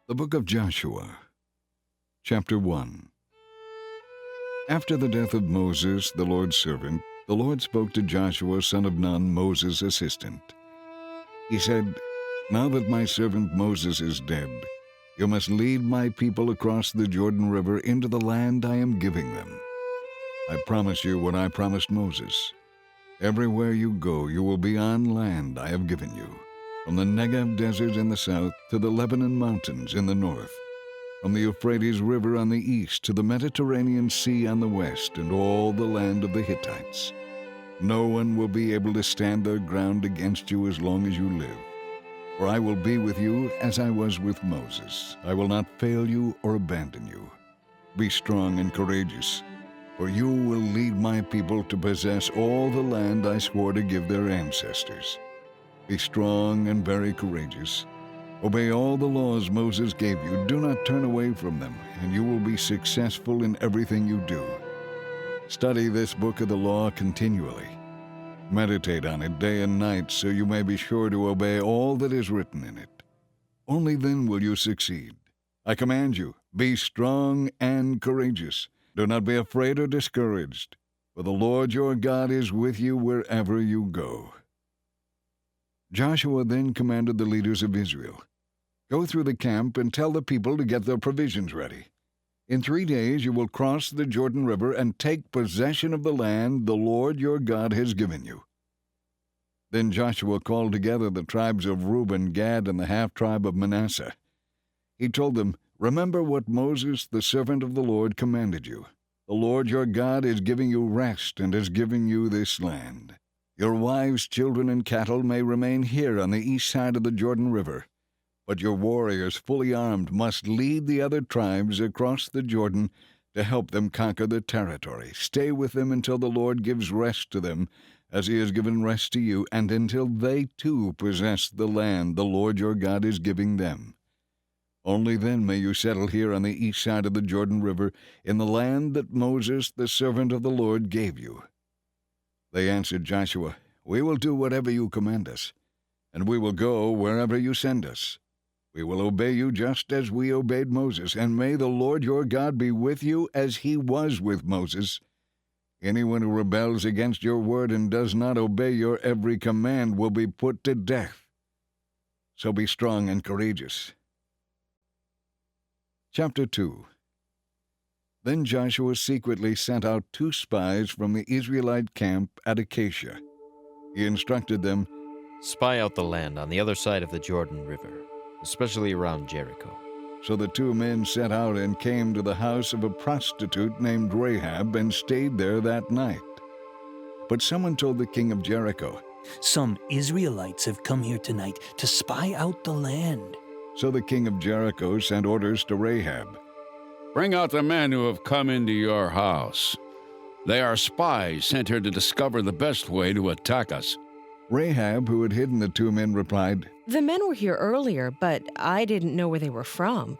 The Book of Joshua, Chapter 1. After the death of Moses, the Lord's servant, the Lord spoke to Joshua, son of Nun, Moses' assistant. He said, "Now that my servant Moses is dead, you must lead my people across the Jordan River into the land I am giving them. I promise you what I promised Moses. Everywhere you go, you will be on land I have given you, from the Negev desert in the south to the Lebanon mountains in the north, from the Euphrates River on the east to the Mediterranean Sea on the west, and all the land of the Hittites. No one will be able to stand their ground against you as long as you live. For I will be with you as I was with Moses. I will not fail you or abandon you. Be strong and courageous, for you will lead my people to possess all the land I swore to give their ancestors. Be strong and very courageous. Obey all the laws Moses gave you. Do not turn away from them, and you will be successful in everything you do. Study this book of the law continually. Meditate on it day and night, so you may be sure to obey all that is written in it. Only then will you succeed. I command you, be strong and courageous. Do not be afraid or discouraged, for the Lord your God is with you wherever you go." Joshua then commanded the leaders of Israel, "Go through the camp and tell the people to get their provisions ready. In 3 days you will cross the Jordan River and take possession of the land the Lord your God has given you." Then Joshua called together the tribes of Reuben, Gad, and the half-tribe of Manasseh. He told them, "Remember what Moses, the servant of the Lord, commanded you. The Lord your God is giving you rest and is giving you this land. Your wives, children, and cattle may remain here on the east side of the Jordan River, but your warriors, fully armed, must lead the other tribes across the Jordan to help them conquer the territory. Stay with them until the Lord gives rest to them, as he has given rest to you, and until they too possess the land the Lord your God is giving them. Only then may you settle here on the east side of the Jordan River, in the land that Moses, the servant of the Lord, gave you." They answered Joshua, "We will do whatever you command us, and we will go wherever you send us. We will obey you just as we obeyed Moses, and may the Lord your God be with you as he was with Moses. Anyone who rebels against your word and does not obey your every command will be put to death. So be strong and courageous." Chapter 2. Then Joshua secretly sent out 2 spies from the Israelite camp at Acacia. He instructed them, "Spy out the land on the other side of the Jordan River, especially around Jericho." So the 2 men set out and came to the house of a prostitute named Rahab and stayed there that night. But someone told the king of Jericho, "Some Israelites have come here tonight to spy out the land." So the king of Jericho sent orders to Rahab, "Bring out the men who have come into your house. They are spies sent here to discover the best way to attack us." Rahab, who had hidden the 2 men, replied, "The men were here earlier, but I didn't know where they were from.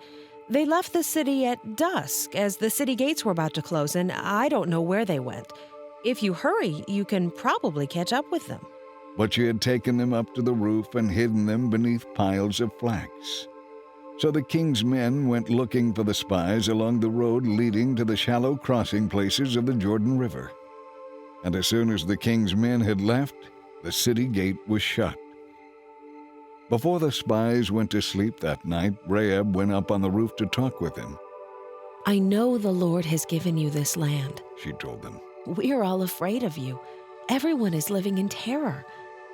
They left the city at dusk as the city gates were about to close, and I don't know where they went. If you hurry, you can probably catch up with them." But she had taken them up to the roof and hidden them beneath piles of flax. So the king's men went looking for the spies along the road leading to the shallow crossing places of the Jordan River. And as soon as the king's men had left, the city gate was shut. Before the spies went to sleep that night, Rahab went up on the roof to talk with them. "I know the Lord has given you this land," she told them. "We're all afraid of you. Everyone is living in terror.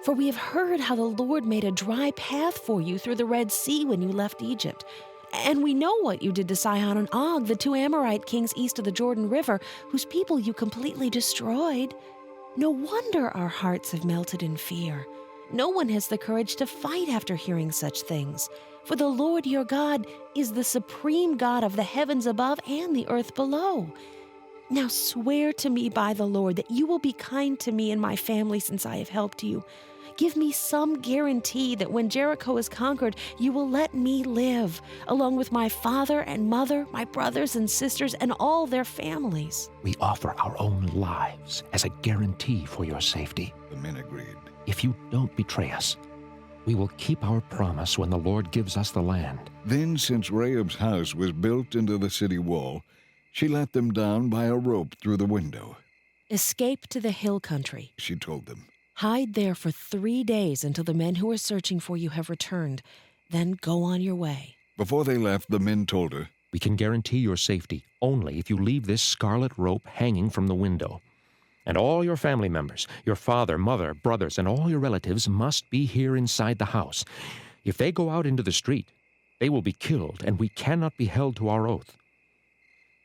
For we have heard how the Lord made a dry path for you through the Red Sea when you left Egypt. And we know what you did to Sihon and Og, the 2 Amorite kings east of the Jordan River, whose people you completely destroyed. No wonder our hearts have melted in fear. No one has the courage to fight after hearing such things. For the Lord your God is the supreme God of the heavens above and the earth below. Now swear to me by the Lord that you will be kind to me and my family since I have helped you. Give me some guarantee that when Jericho is conquered, you will let me live, along with my father and mother, my brothers and sisters, and all their families." We offer our own lives as a guarantee for your safety. The men agreed. If you don't betray us, We will keep our promise when the Lord gives us the land. Then, since Rahab's house was built into the city wall, she let them down by a rope through the window. Escape to the hill country, She told them. Hide there for 3 days until the men who are searching for you have returned. Then go on your way. Before they left, the men told her, We can guarantee your safety only if you leave this scarlet rope hanging from the window. And all your family members, your father, mother, brothers, and all your relatives must be here inside the house. If they go out into the street, they will be killed, and we cannot be held to our oath.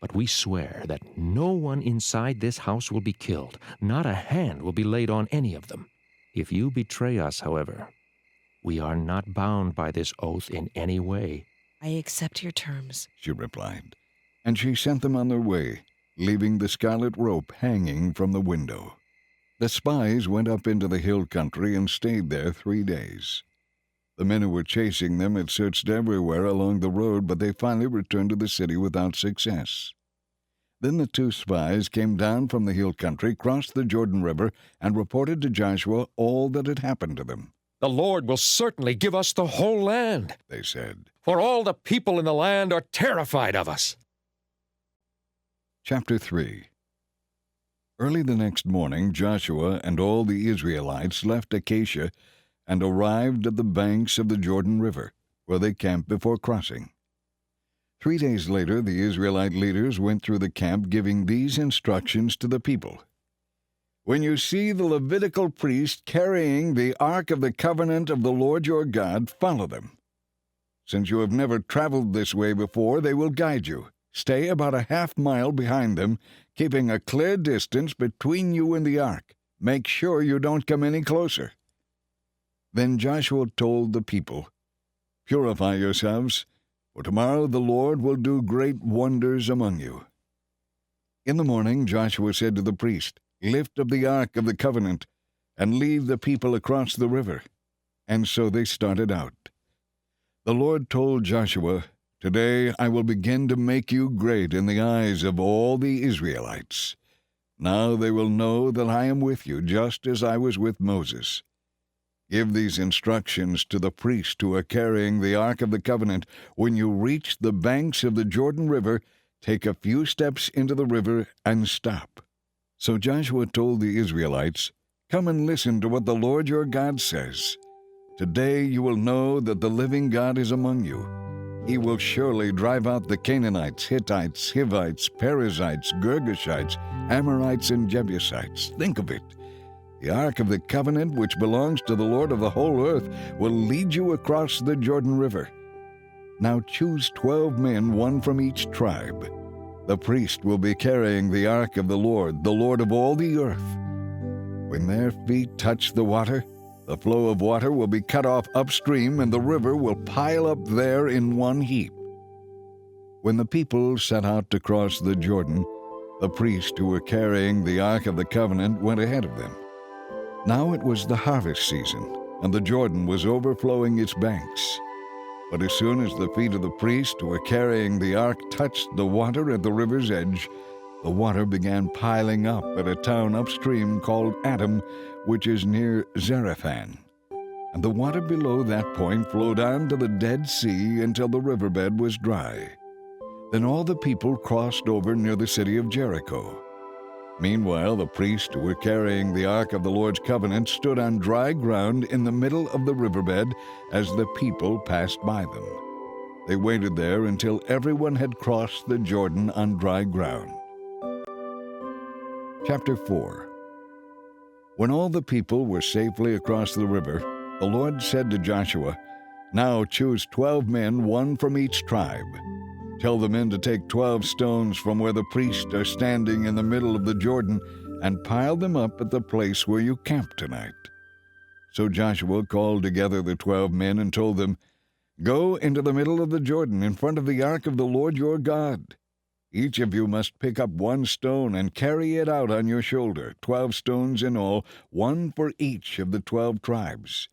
But we swear that no one inside this house will be killed. Not a hand will be laid on any of them. If you betray us, however, we are not bound by this oath in any way. I accept your terms. she replied. And she sent them on their way, leaving the scarlet rope hanging from the window. The spies went up into the hill country and stayed there 3 days. The men who were chasing them had searched everywhere along the road, but they finally returned to the city without success. Then the 2 spies came down from the hill country, crossed the Jordan River, and reported to Joshua all that had happened to them. The Lord will certainly give us the whole land, They said. for all the people in the land are terrified of us. Chapter 3. Early the next morning, Joshua and all the Israelites left Acacia and arrived at the banks of the Jordan River, where they camped before crossing. 3 days later, the Israelite leaders went through the camp giving these instructions to the people. When you see the Levitical priest carrying the Ark of the Covenant of the Lord your God, follow them. Since you have never traveled this way before, they will guide you. Stay about a half-mile behind them, keeping a clear distance between you and the ark. Make sure you don't come any closer. Then Joshua told the people, Purify yourselves, for tomorrow the Lord will do great wonders among you. In the morning Joshua said to the priest, Lift up the Ark of the Covenant, and lead the people across the river. And so they started out. The Lord told Joshua, Today I will begin to make you great in the eyes of all the Israelites. Now they will know that I am with you, just as I was with Moses. Give these instructions to the priests who are carrying the Ark of the Covenant. When you reach the banks of the Jordan River, take a few steps into the river and stop. So Joshua told the Israelites, Come and listen to what the Lord your God says. Today you will know that the living God is among you. He will surely drive out the Canaanites, Hittites, Hivites, Perizzites, Girgashites, Amorites, and Jebusites. Think of it. The Ark of the Covenant, which belongs to the Lord of the whole earth, will lead you across the Jordan River. Now choose 12 men, one from each tribe. The priest will be carrying the Ark of the Lord of all the earth. When their feet touch the water, the flow of water will be cut off upstream, and the river will pile up there in one heap. When the people set out to cross the Jordan, the priests who were carrying the Ark of the Covenant went ahead of them. Now it was the harvest season, and the Jordan was overflowing its banks. But as soon as the feet of the priests who were carrying the ark touched the water at the river's edge, the water began piling up at a town upstream called Adam, which is near Zarephath. And the water below that point flowed on to the Dead Sea until the riverbed was dry. Then all the people crossed over near the city of Jericho. Meanwhile, the priests who were carrying the Ark of the Lord's covenant stood on dry ground in the middle of the riverbed as the people passed by them. They waited there until everyone had crossed the Jordan on dry ground. Chapter 4. When all the people were safely across the river, the Lord said to Joshua, Now choose 12 men, one from each tribe. Tell the men to take 12 stones from where the priests are standing in the middle of the Jordan and pile them up at the place where you camp tonight. So Joshua called together the 12 men and told them, Go into the middle of the Jordan in front of the ark of the Lord your God. Each of you must pick up 1 stone and carry it out on your shoulder, 12 stones in all, 1 for each of the 12 tribes.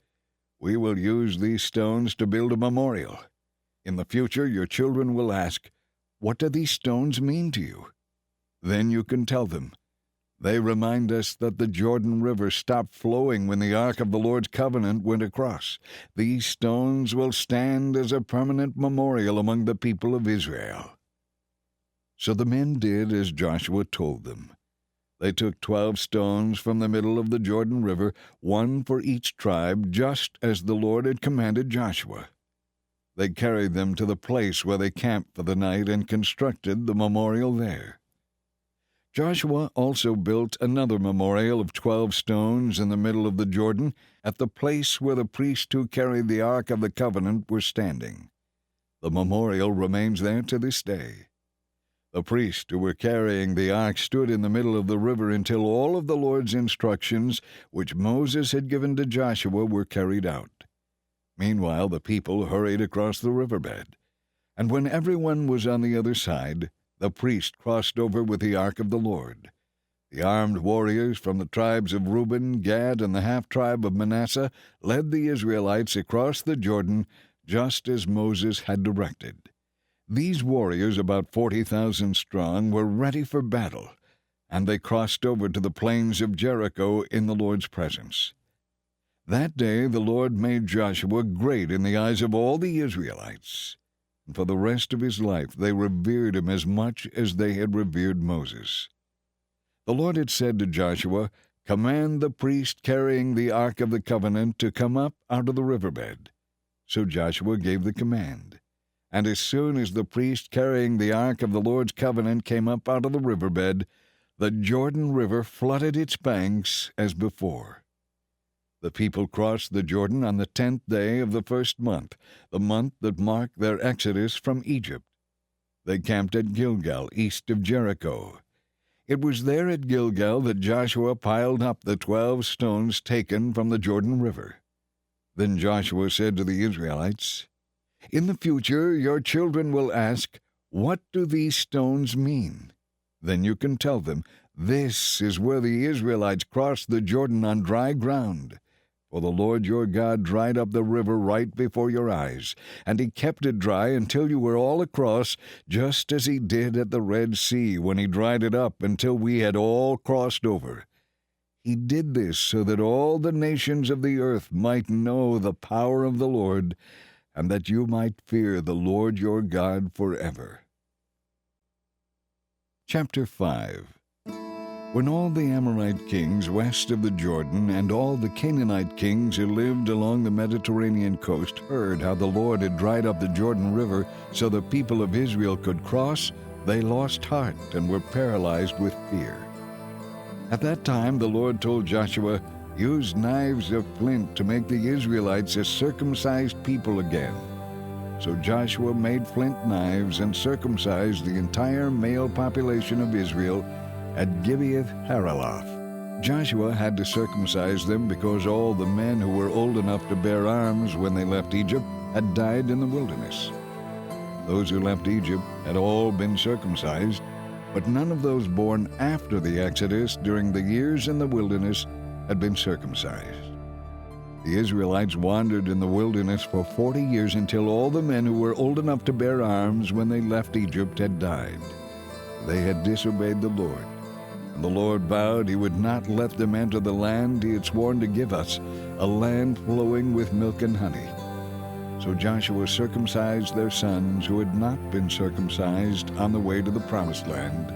We will use these stones to build a memorial. In the future, your children will ask, What do these stones mean to you? Then you can tell them, They remind us that the Jordan River stopped flowing when the Ark of the Lord's covenant went across. These stones will stand as a permanent memorial among the people of Israel." So the men did as Joshua told them. They took 12 stones from the middle of the Jordan River, one for each tribe, just as the Lord had commanded Joshua. They carried them to the place where they camped for the night and constructed the memorial there. Joshua also built another memorial of 12 stones in the middle of the Jordan at the place where the priests who carried the Ark of the Covenant were standing. The memorial remains there to this day. The priests who were carrying the ark stood in the middle of the river until all of the Lord's instructions, which Moses had given to Joshua, were carried out. Meanwhile, the people hurried across the riverbed, and when everyone was on the other side, the priest crossed over with the ark of the Lord. The armed warriors from the tribes of Reuben, Gad, and the half-tribe of Manasseh led the Israelites across the Jordan just as Moses had directed. These warriors, about 40,000 strong, were ready for battle, and they crossed over to the plains of Jericho in the Lord's presence. That day the Lord made Joshua great in the eyes of all the Israelites. And for the rest of his life they revered him as much as they had revered Moses. The Lord had said to Joshua, "Command the priest carrying the Ark of the Covenant to come up out of the riverbed." So Joshua gave the command. And as soon as the priest carrying the Ark of the Lord's covenant came up out of the riverbed, the Jordan River flooded its banks as before. The people crossed the Jordan on the 10th day of the first month, the month that marked their exodus from Egypt. They camped at Gilgal, east of Jericho. It was there at Gilgal that Joshua piled up the 12 stones taken from the Jordan River. Then Joshua said to the Israelites, "In the future your children will ask, 'What do these stones mean?' Then you can tell them, 'This is where the Israelites crossed the Jordan on dry ground.' For the Lord your God dried up the river right before your eyes, and he kept it dry until you were all across, just as he did at the Red Sea when he dried it up until we had all crossed over. He did this so that all the nations of the earth might know the power of the Lord, and that you might fear the Lord your God forever." Chapter 5. When all the Amorite kings west of the Jordan and all the Canaanite kings who lived along the Mediterranean coast heard how the Lord had dried up the Jordan River so the people of Israel could cross, they lost heart and were paralyzed with fear. At that time the Lord told Joshua, "Use knives of flint to make the Israelites a circumcised people again." So Joshua made flint knives and circumcised the entire male population of Israel at Gibeath Haraloth. Joshua had to circumcise them because all the men who were old enough to bear arms when they left Egypt had died in the wilderness. Those who left Egypt had all been circumcised, but none of those born after the Exodus during the years in the wilderness had been circumcised. The Israelites wandered in the wilderness for 40 years until all the men who were old enough to bear arms when they left Egypt had died. They had disobeyed the Lord. And the Lord vowed he would not let them enter the land he had sworn to give us, a land flowing with milk and honey. So Joshua circumcised their sons who had not been circumcised on the way to the promised land,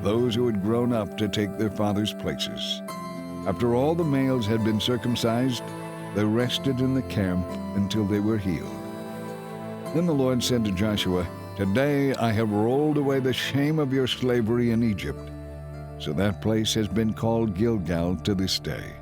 those who had grown up to take their fathers' places. After all the males had been circumcised, they rested in the camp until they were healed. Then the Lord said to Joshua, "Today I have rolled away the shame of your slavery in Egypt." So that place has been called Gilgal to this day.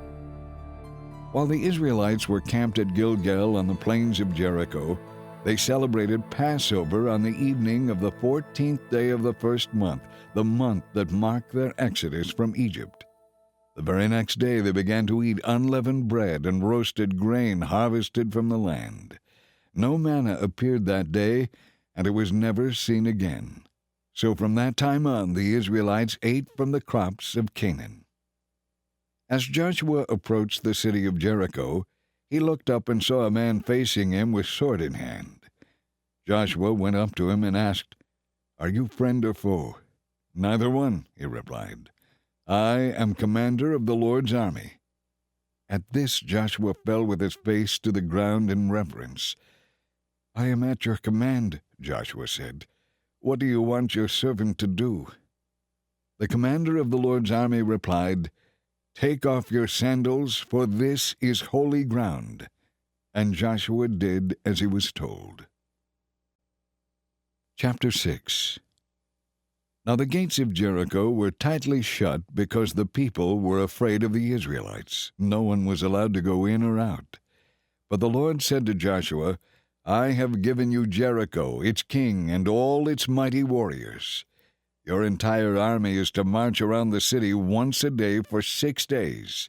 While the Israelites were camped at Gilgal on the plains of Jericho, they celebrated Passover on the evening of the 14th day of the first month, the month that marked their exodus from Egypt. The very next day they began to eat unleavened bread and roasted grain harvested from the land. No manna appeared that day, and it was never seen again. So from that time on, the Israelites ate from the crops of Canaan. As Joshua approached the city of Jericho, he looked up and saw a man facing him with sword in hand. Joshua went up to him and asked, "Are you friend or foe?" "Neither one," he replied. I am commander of the Lord's army." At this Joshua fell with his face to the ground in reverence. "I am at your command," Joshua said. "What do you want your servant to do?" The commander of the Lord's army replied, "Take off your sandals, for this is holy ground." And Joshua did as he was told. Chapter 6. Now the gates of Jericho were tightly shut because the people were afraid of the Israelites. No one was allowed to go in or out. But the Lord said to Joshua, "I have given you Jericho, its king, and all its mighty warriors. Your entire army is to march around the city once a day for 6 days.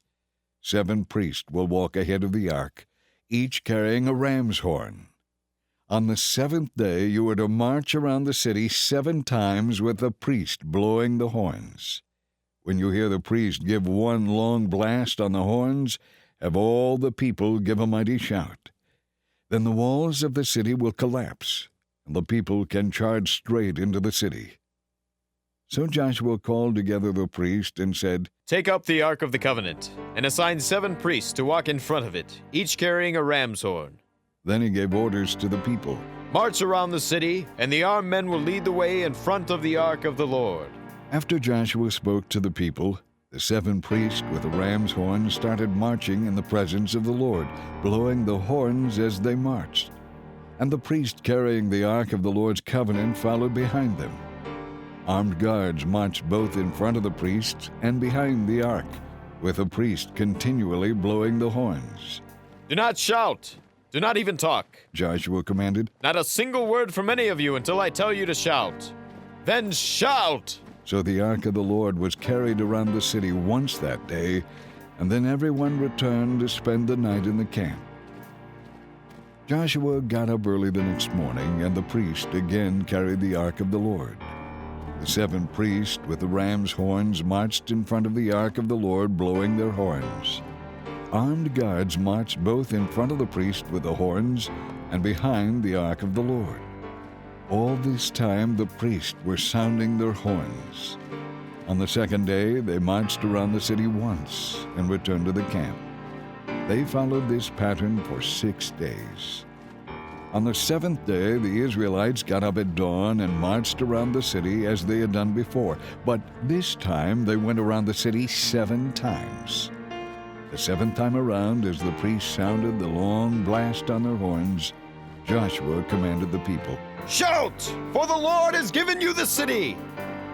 7 priests will walk ahead of the ark, each carrying a ram's horn. On the 7th day you are to march around the city 7 times with the priest blowing the horns. When you hear the priest give one long blast on the horns, have all the people give a mighty shout. Then the walls of the city will collapse, and the people can charge straight into the city." So Joshua called together the priests and said, Take up the Ark of the Covenant, and assign 7 priests to walk in front of it, each carrying a ram's horn. Then he gave orders to the people. March around the city, and the armed men will lead the way in front of the Ark of the Lord. After Joshua spoke to the people, the 7 priests with the ram's horn started marching in the presence of the Lord, blowing the horns as they marched. And the priest carrying the Ark of the Lord's covenant followed behind them. Armed guards marched both in front of the priests and behind the ark, with the priest continually blowing the horns. Do not shout. Do not even talk. Joshua commanded. Not a single word from any of you until I tell you to shout. Then shout! So the ark of the Lord was carried around the city once that day, and then everyone returned to spend the night in the camp. Joshua got up early the next morning, and the priest again carried the ark of the Lord. The 7 priests with the ram's horns marched in front of the ark of the Lord, blowing their horns. Armed guards marched both in front of the priest with the horns and behind the ark of the Lord. All this time the priests were sounding their horns. On the 2nd day they marched around the city once and returned to the camp. They followed this pattern for 6 days. On the 7th day, the Israelites got up at dawn and marched around the city as they had done before, but this time they went around the city 7 times. The 7th time around, as the priests sounded the long blast on their horns, Joshua commanded the people, Shout! For the Lord has given you the city!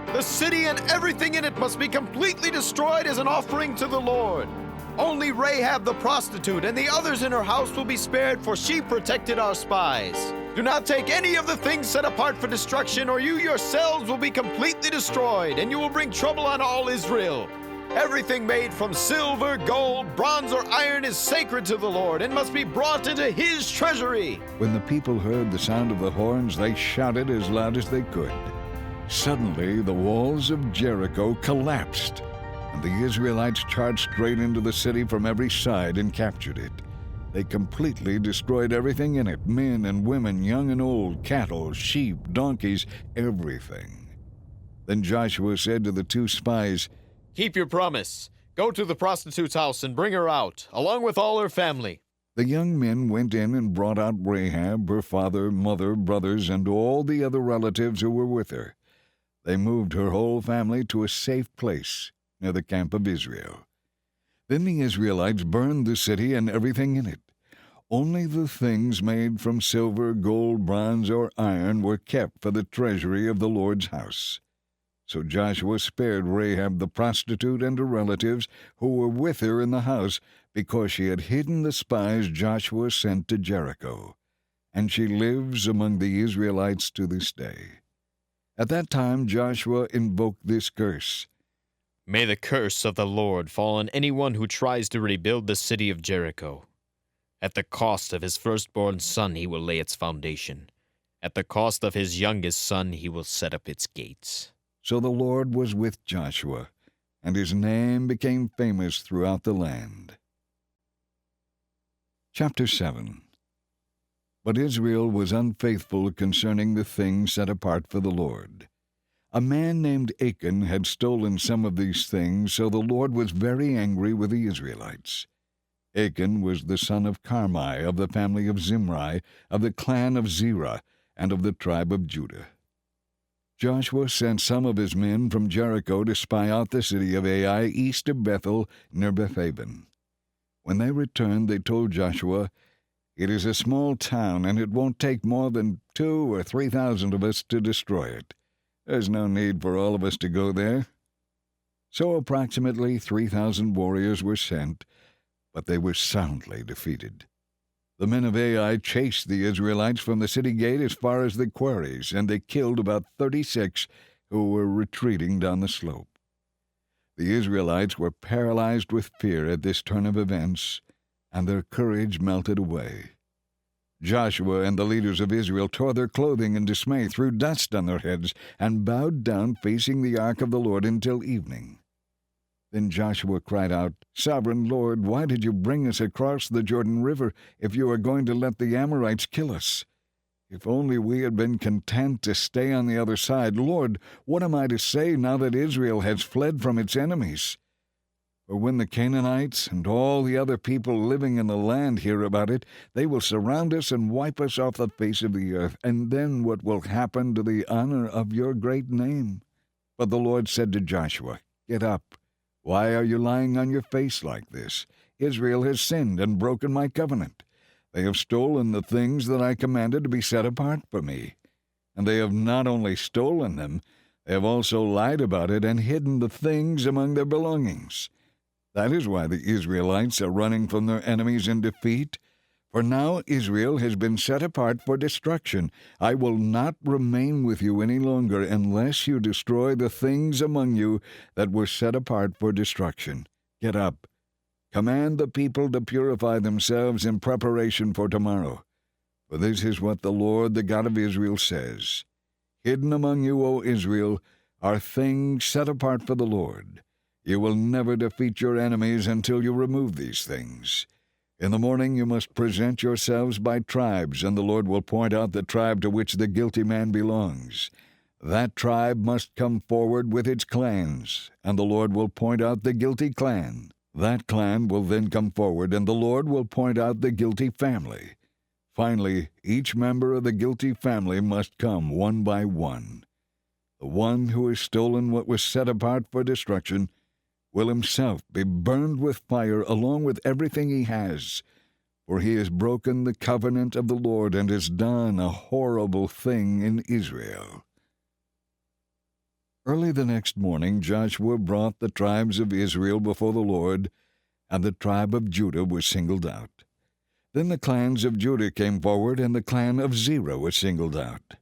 The city and everything in it must be completely destroyed as an offering to the Lord. Only Rahab the prostitute and the others in her house will be spared, for she protected our spies. Do not take any of the things set apart for destruction, or you yourselves will be completely destroyed, and you will bring trouble on all Israel. Everything made from silver, gold, bronze, or iron is sacred to the Lord and must be brought into His treasury. When the people heard the sound of the horns, they shouted as loud as they could. Suddenly, the walls of Jericho collapsed, and the Israelites charged straight into the city from every side and captured it. They completely destroyed everything in it, men and women, young and old, cattle, sheep, donkeys, everything. Then Joshua said to the 2 spies, Keep your promise. Go to the prostitute's house and bring her out, along with all her family. The young men went in and brought out Rahab, her father, mother, brothers, and all the other relatives who were with her. They moved her whole family to a safe place near the camp of Israel. Then the Israelites burned the city and everything in it. Only the things made from silver, gold, bronze, or iron were kept for the treasury of the Lord's house. So Joshua spared Rahab the prostitute and her relatives who were with her in the house, because she had hidden the spies Joshua sent to Jericho. And she lives among the Israelites to this day. At that time Joshua invoked this curse. May the curse of the Lord fall on anyone who tries to rebuild the city of Jericho. At the cost of his firstborn son he will lay its foundation. At the cost of his youngest son he will set up its gates. So the Lord was with Joshua, and his name became famous throughout the land. Chapter 7. But Israel was unfaithful concerning the things set apart for the Lord. A man named Achan had stolen some of these things, so the Lord was very angry with the Israelites. Achan was the son of Carmi, of the family of Zimri, of the clan of Zerah, and of the tribe of Judah. Joshua sent some of his men from Jericho to spy out the city of Ai east of Bethel, near Bethaven. When they returned, they told Joshua, "It is a small town, and it won't take more than 2,000 or 3,000 of us to destroy it. There's no need for all of us to go there." So approximately 3,000 warriors were sent, but they were soundly defeated. The men of Ai chased the Israelites from the city gate as far as the quarries, and they killed about 36 who were retreating down the slope. The Israelites were paralyzed with fear at this turn of events, and their courage melted away. Joshua and the leaders of Israel tore their clothing in dismay, threw dust on their heads, and bowed down facing the ark of the Lord until evening. Then Joshua cried out, "Sovereign Lord, why did you bring us across the Jordan River if you are going to let the Amorites kill us? If only we had been content to stay on the other side. Lord, what am I to say now that Israel has fled from its enemies? For when the Canaanites and all the other people living in the land hear about it, they will surround us and wipe us off the face of the earth. And then what will happen to the honor of your great name?" But the Lord said to Joshua, "Get up. Why are you lying on your face like this? Israel has sinned and broken my covenant. They have stolen the things that I commanded to be set apart for me. And they have not only stolen them, they have also lied about it and hidden the things among their belongings. That is why the Israelites are running from their enemies in defeat. For now Israel has been set apart for destruction. I will not remain with you any longer unless you destroy the things among you that were set apart for destruction. Get up. Command the people to purify themselves in preparation for tomorrow. For this is what the Lord, the God of Israel, says. Hidden among you, O Israel, are things set apart for the Lord. You will never defeat your enemies until you remove these things. In the morning you must present yourselves by tribes, and the Lord will point out the tribe to which the guilty man belongs. That tribe must come forward with its clans, and the Lord will point out the guilty clan. That clan will then come forward, and the Lord will point out the guilty family. Finally, each member of the guilty family must come one by one. The one who has stolen what was set apart for destruction will himself be burned with fire along with everything he has, for he has broken the covenant of the Lord and has done a horrible thing in Israel." Early the next morning Joshua brought the tribes of Israel before the Lord, and the tribe of Judah was singled out. Then the clans of Judah came forward, and the clan of Zerah was singled out.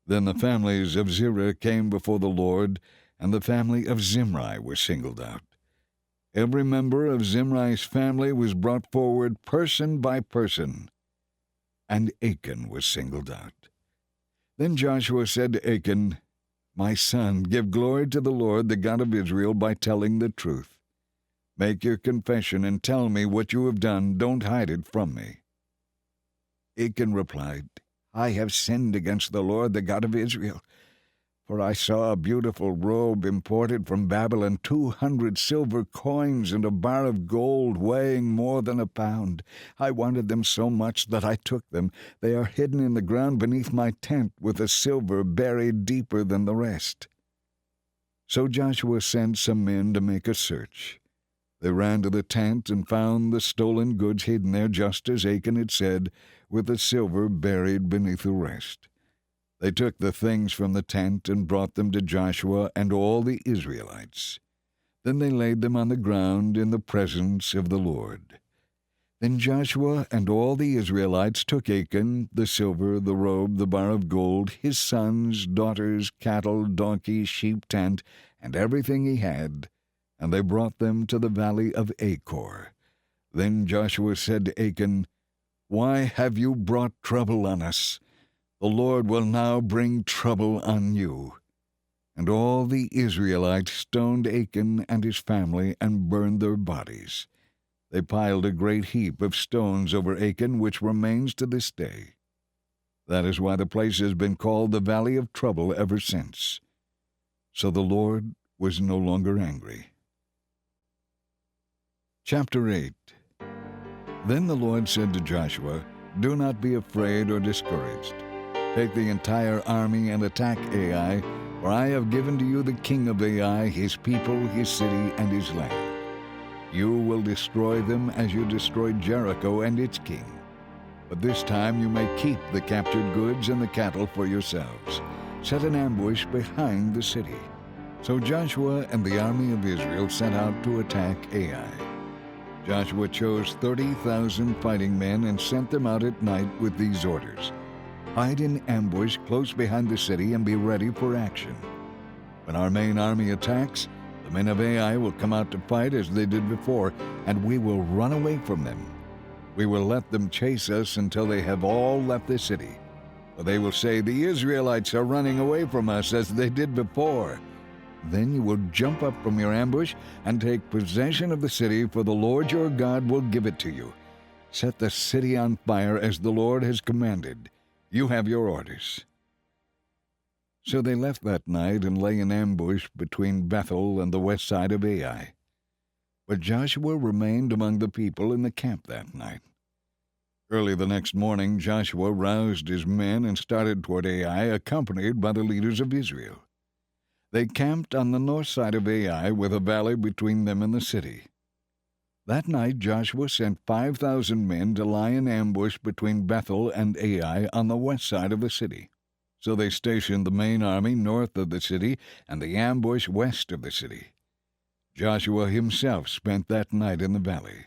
Then the families of Zerah came before the Lord, and the family of Zimri was singled out. Every member of Zimri's family was brought forward person by person, and Achan was singled out. Then Joshua said to Achan, "My son, give glory to the Lord, the God of Israel, by telling the truth. Make your confession and tell me what you have done. Don't hide it from me." Achan replied, "I have sinned against the Lord, the God of Israel. For I saw a beautiful robe imported from Babylon, 200 silver coins, and a bar of gold weighing more than a pound. I wanted them so much that I took them. They are hidden in the ground beneath my tent, with the silver buried deeper than the rest." So Joshua sent some men to make a search. They ran to the tent and found the stolen goods hidden there, just as Achan had said, with the silver buried beneath the rest. They took the things from the tent and brought them to Joshua and all the Israelites. Then they laid them on the ground in the presence of the Lord. Then Joshua and all the Israelites took Achan, the silver, the robe, the bar of gold, his sons, daughters, cattle, donkeys, sheep, tent, and everything he had, and they brought them to the valley of Achor. Then Joshua said to Achan, "Why have you brought trouble on us? The Lord will now bring trouble on you." And all the Israelites stoned Achan and his family and burned their bodies. They piled a great heap of stones over Achan, which remains to this day. That is why the place has been called the Valley of Trouble ever since. So the Lord was no longer angry. Chapter 8. Then the Lord said to Joshua, "Do not be afraid or discouraged. Take the entire army and attack Ai, for I have given to you the king of Ai, his people, his city, and his land. You will destroy them as you destroyed Jericho and its king. But this time you may keep the captured goods and the cattle for yourselves. Set an ambush behind the city." So Joshua and the army of Israel set out to attack Ai. Joshua chose 30,000 fighting men and sent them out at night with these orders: "Hide in ambush close behind the city and be ready for action. When our main army attacks, the men of Ai will come out to fight as they did before, and we will run away from them. We will let them chase us until they have all left the city. For they will say, 'The Israelites are running away from us as they did before.' Then you will jump up from your ambush and take possession of the city, for the Lord your God will give it to you. Set the city on fire as the Lord has commanded. You have your orders." So they left that night and lay in ambush between Bethel and the west side of Ai. But Joshua remained among the people in the camp that night. Early the next morning, Joshua roused his men and started toward Ai, accompanied by the leaders of Israel. They camped on the north side of Ai, with a valley between them and the city. That night Joshua sent 5,000 men to lie in ambush between Bethel and Ai on the west side of the city. So they stationed the main army north of the city and the ambush west of the city. Joshua himself spent that night in the valley.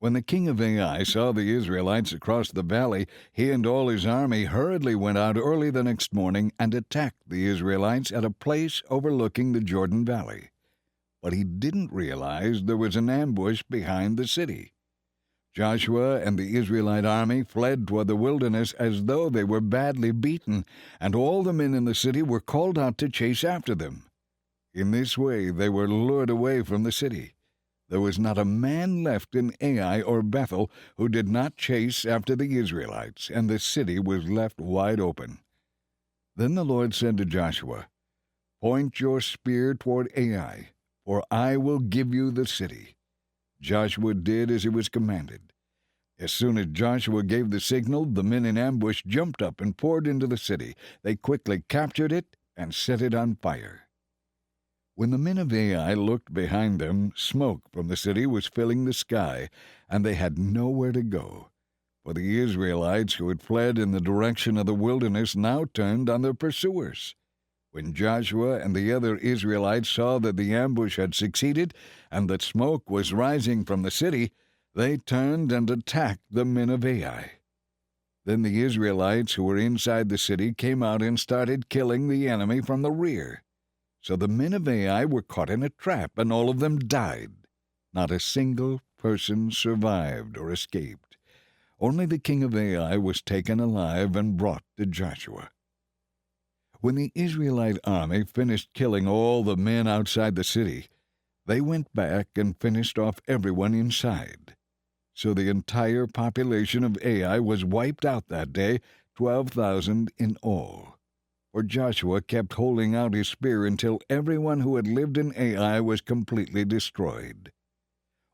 When the king of Ai saw the Israelites across the valley, he and all his army hurriedly went out early the next morning and attacked the Israelites at a place overlooking the Jordan Valley. But he didn't realize there was an ambush behind the city. Joshua and the Israelite army fled toward the wilderness as though they were badly beaten, and all the men in the city were called out to chase after them. In this way they were lured away from the city. There was not a man left in Ai or Bethel who did not chase after the Israelites, and the city was left wide open. Then the Lord said to Joshua, "Point your spear toward Ai, for I will give you the city." Joshua did as he was commanded. As soon as Joshua gave the signal, the men in ambush jumped up and poured into the city. They quickly captured it and set it on fire. When the men of Ai looked behind them, smoke from the city was filling the sky, and they had nowhere to go. For the Israelites who had fled in the direction of the wilderness now turned on their pursuers. When Joshua and the other Israelites saw that the ambush had succeeded and that smoke was rising from the city, they turned and attacked the men of Ai. Then the Israelites who were inside the city came out and started killing the enemy from the rear. So the men of Ai were caught in a trap, and all of them died. Not a single person survived or escaped. Only the king of Ai was taken alive and brought to Joshua. When the Israelite army finished killing all the men outside the city, they went back and finished off everyone inside. So the entire population of Ai was wiped out that day, 12,000 in all. For Joshua kept holding out his spear until everyone who had lived in Ai was completely destroyed.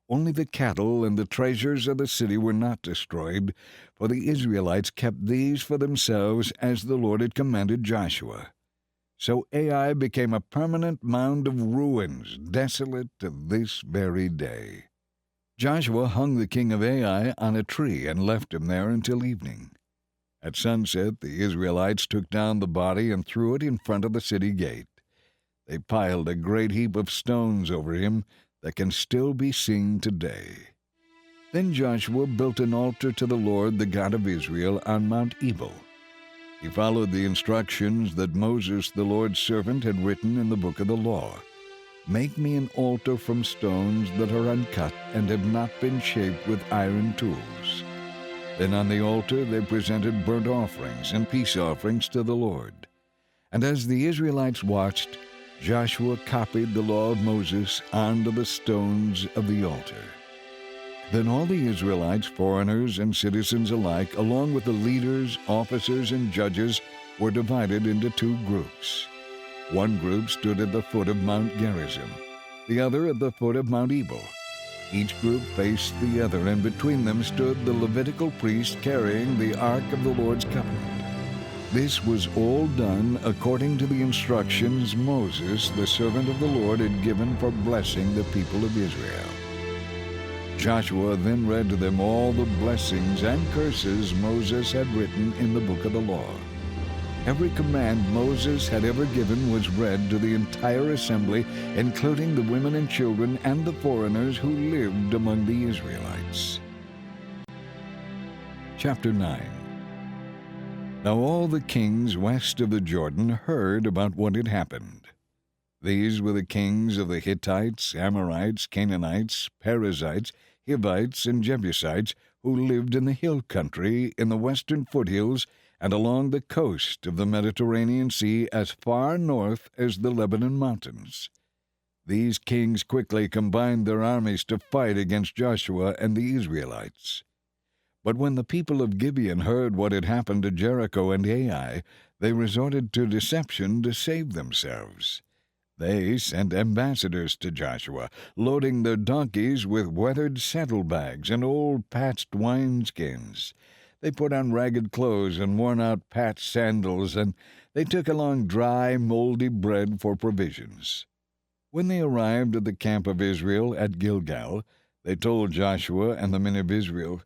Only the cattle and the treasures of the city were not destroyed, for the Israelites kept these for themselves as the Lord had commanded Joshua. So Ai became a permanent mound of ruins, desolate to this very day. Joshua hung the king of Ai on a tree and left him there until evening. At sunset, the Israelites took down the body and threw it in front of the city gate. They piled a great heap of stones over him that can still be seen today. Then Joshua built an altar to the Lord, the God of Israel, on Mount Ebal. He followed the instructions that Moses, the Lord's servant, had written in the book of the law. "Make me an altar from stones that are uncut and have not been shaped with iron tools." Then on the altar they presented burnt offerings and peace offerings to the Lord. And as the Israelites watched, Joshua copied the law of Moses onto the stones of the altar. Then all the Israelites, foreigners and citizens alike, along with the leaders, officers, and judges, were divided into two groups. One group stood at the foot of Mount Gerizim, the other at the foot of Mount Ebal. Each group faced the other, and between them stood the Levitical priest carrying the Ark of the Lord's covenant. This was all done according to the instructions Moses, the servant of the Lord, had given for blessing the people of Israel. Joshua then read to them all the blessings and curses Moses had written in the book of the law. Every command Moses had ever given was read to the entire assembly, including the women and children and the foreigners who lived among the Israelites. Chapter 9. Now all the kings west of the Jordan heard about what had happened. These were the kings of the Hittites, Amorites, Canaanites, Perizzites, Hivites, and Jebusites, who lived in the hill country, in the western foothills, and along the coast of the Mediterranean Sea as far north as the Lebanon mountains. These kings quickly combined their armies to fight against Joshua and the Israelites. But when the people of Gibeon heard what had happened to Jericho and Ai, they resorted to deception to save themselves. They sent ambassadors to Joshua, loading their donkeys with weathered saddlebags and old patched wineskins. They put on ragged clothes and worn-out patched sandals, and they took along dry, moldy bread for provisions. When they arrived at the camp of Israel at Gilgal, they told Joshua and the men of Israel,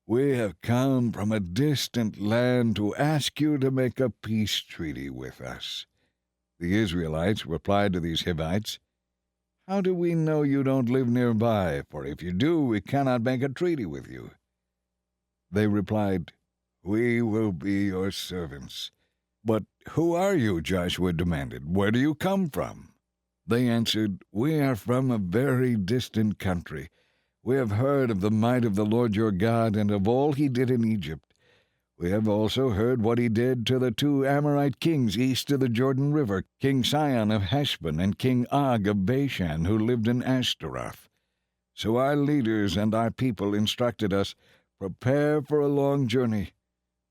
"We have come from a distant land to ask you to make a peace treaty with us." The Israelites replied to these Hivites, "How do we know you don't live nearby? For if you do, we cannot make a treaty with you." They replied, "We will be your servants." "But who are you?" Joshua demanded. "Where do you come from?" They answered, "We are from a very distant country. We have heard of the might of the Lord your God and of all he did in Egypt. We have also heard what he did to the 2 Amorite kings east of the Jordan River, King Sihon of Heshbon and King Og of Bashan, who lived in Ashtaroth. So our leaders and our people instructed us, 'Prepare for a long journey.